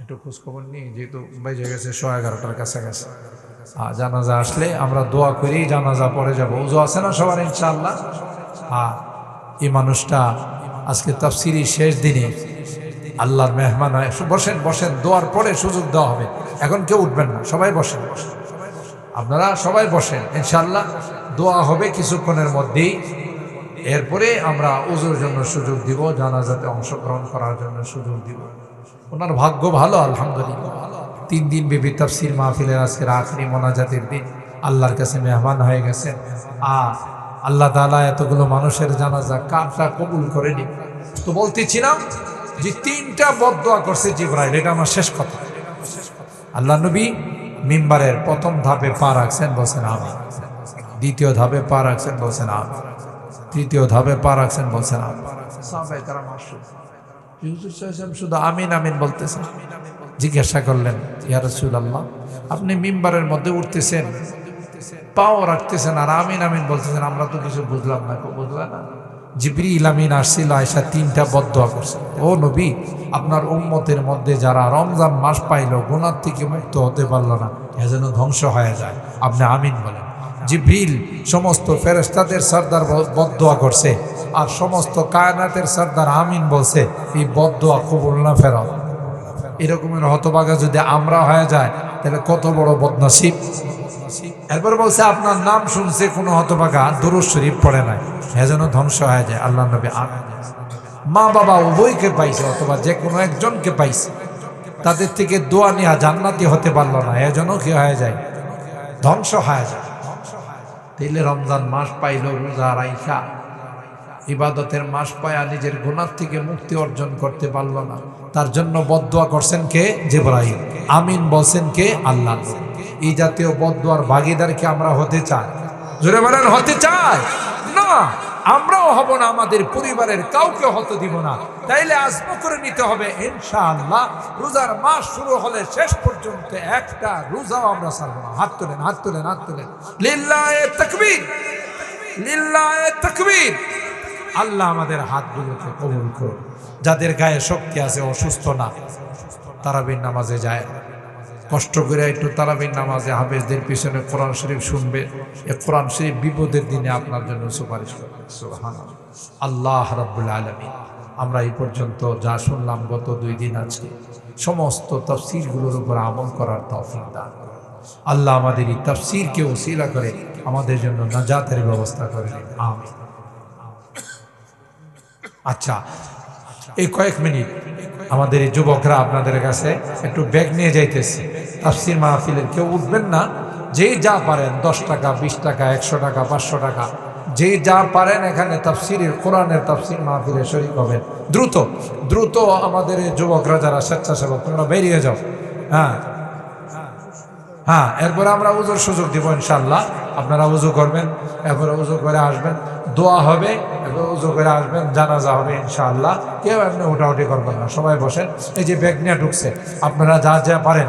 S1: একটু খোঁজখবর নিই, যেহেতু বেজে গেছে 11:30 কাছাকাছি। জানাজা আসলে আমরা দোয়া করি, জানাজা পড়ে যাব। উজু আছে না সবার ইনশাআল্লাহ? এই মানুষটা আজকে তাফসিরি শেষ দিনে আল্লাহর মেহমান হয়। বসেন বসেন, দোয়ার পরে সুযোগ দেওয়া হবে। এখন কেউ উঠবেন না, সবাই বসেন, আপনারা সবাই বসেন। ইনশাআল্লাহ দোয়া হবে কিছুক্ষণের মধ্যেই। এরপরে আমরা উজুর জন্য সুযোগ দিব, জানাজাতে অংশগ্রহণ করার জন্য সুযোগ দিব। ওনার ভাগ্য ভালো আলহামদুলিল্লাহ। 3 দিন ব্যাপী তাফসির মাহফিলের আজকের আখরি মোনাজাতের দিন আল্লাহর কাছে মেহমান হয়ে গেছেন। আল্লাহ তাআলা এতগুলো মানুষের জানাজা কারটা কবুল করেনি। তো বলতেছিলাম যে 3টা বদদুয়া করছে জিবরাইল, এটা আমার শেষ কথা। আল্লাহ নবী মিম্বারের প্রথম ধাপে পা রাখছেন, বলছেন আমিন। দ্বিতীয় ধাপে পা রাখছেন, বলছেন আমিন। তৃতীয় ধাপে পা রাখছেন, বলছেন আমিন। সাহাবায়ে কেরাম হুজুর সাহেব শুধু আমিন আমিন বলতেছেন। জিজ্ঞাসা করলেন, ইয়া রাসূলুল্লাহ, আপনি মিম্বারের মধ্যে উঠতেছেন, পাও রাখতেছেন আর আমিন আমিন বলতেছেন, আমরা তো কিছু বুঝলাম না। বুঝলাম না? জিবরিল আমিন আসছিল, আয়েশা 3টা বদদুয়া করছে। ও নবী, আপনার উম্মতের মধ্যে যারা রমজান মাস পাইল, গুনাহ থেকে মুক্ত হতে পারল না, এ যেন ধ্বংস হয়ে যায়, আপনি আমিন বলেন। জিবরিল সমস্ত ফেরেশতাদের সরদার বদদুয়া করছে, আর সমস্ত কায়নাতের সরদার আমিন বলছে। এই বদদুয়া কবুল না ফেরত। এরকমের হতভাগা যদি আমরা হয়ে যায়, তাহলে কত বড় বদনসিব। এরপর বলছে, আপনার নাম শুনছে কোনো হতভাগা দুরূদ শরীফ পড়ে নাই, এ যেন ধ্বংস হয়ে যায়। আল্লাহ নবী আমিন। মা বাবা উভয়কে পাইছে, অথবা যে কোনো একজনকে পাইছে, তাদের থেকে দোয়া নেওয়া জান্নাতি হতে পারল না, এ যেন কি হয়ে যায়? ধ্বংস হয়ে যায়। তাইলে রমজান মাস পাইল, রোজা রাইখা ইবাদতের মাস পায়া নিজের গুনাহ থেকে মুক্তি অর্জন করতে পারল না, তার জন্য বদদুয়া করছেন কে? জিবরাইল। আমিন বলছেন কে? আল্লাহ। এই জাতীয় বদদুয়ার ভাগীদারকে আমরা হতে চাই? জোরে বলেন, হতে চাই না? আমরাও হব না, আমাদের পরিবারের কাউকে হতে দিব না। তাইলে আজম করে নিতে হবে ইনশাআল্লাহ, রোজার মাস শুরু হলে শেষ পর্যন্ত একটা রোজাও আমরা ছাড়বো না। হাত তোলেন, হাত তোলেন, হাত তোলেন। লিল্লাহে তাকবীর, লিল্লাহে তাকবীর। আল্লাহ আমাদের হাতগুলোকে কবুল করুন। যাদের গায়ে শক্তি আছে, অসুস্থ না, তারাবির নামাজে যায়, কষ্ট করে একটু তারাবির নামাজে হাফেজদের পিছনে কোরআন শরীফ শুনবে। এ কোরআন শরীফ বিপদের দিনে আপনার জন্য সুপারিশ করবে। সুবহানাল্লাহ। আল্লাহ রাব্বুল আলামিন, আমরা এই পর্যন্ত যা শুনলাম গত 2 দিন, আজকে সমস্ত তাফসীরগুলোর উপর আমল করার তৌফিক দান করুন। আল্লাহ আমাদের এই তাফসীরকে ওসিলা করে আমাদের জন্য নাজাতের ব্যবস্থা করে দিন। আমিন। আচ্ছা, এই কয়েক মিনিট আমাদের এই যুবকরা আপনাদের কাছে একটু ব্যাগ নিয়ে যাইতেছে। তাফসীর মাহফিলের কেউ উঠবেন না, যেই যা পারেন 10 টাকা, 20 টাকা, 100 টাকা, 500 টাকা, যেই যা পারেন এখানে তাফসীরের কোরআনের তাফসীর মাহফিলে শরীক হবেন। দ্রুত দ্রুত আমাদের এই যুবকরা যারা স্বেচ্ছাসেবক, তোমরা বেরিয়ে যাও। হ্যাঁ হ্যাঁ, এরপরে আমরা উজুর সুযোগ দিব ইনশাআল্লাহ। আপনারা উজু করবেন, এরপরে উজু করে আসবেন, দোয়া হবে, এরপরে উজু করে আসবেন, জানাজা হবে ইনশাআল্লাহ। কেউ এমনি উঠাউঠি করবেন না, সবাই বসেন। এই যে ব্যাগ নিয়ে ঢুকছে, আপনারা যা যা পারেন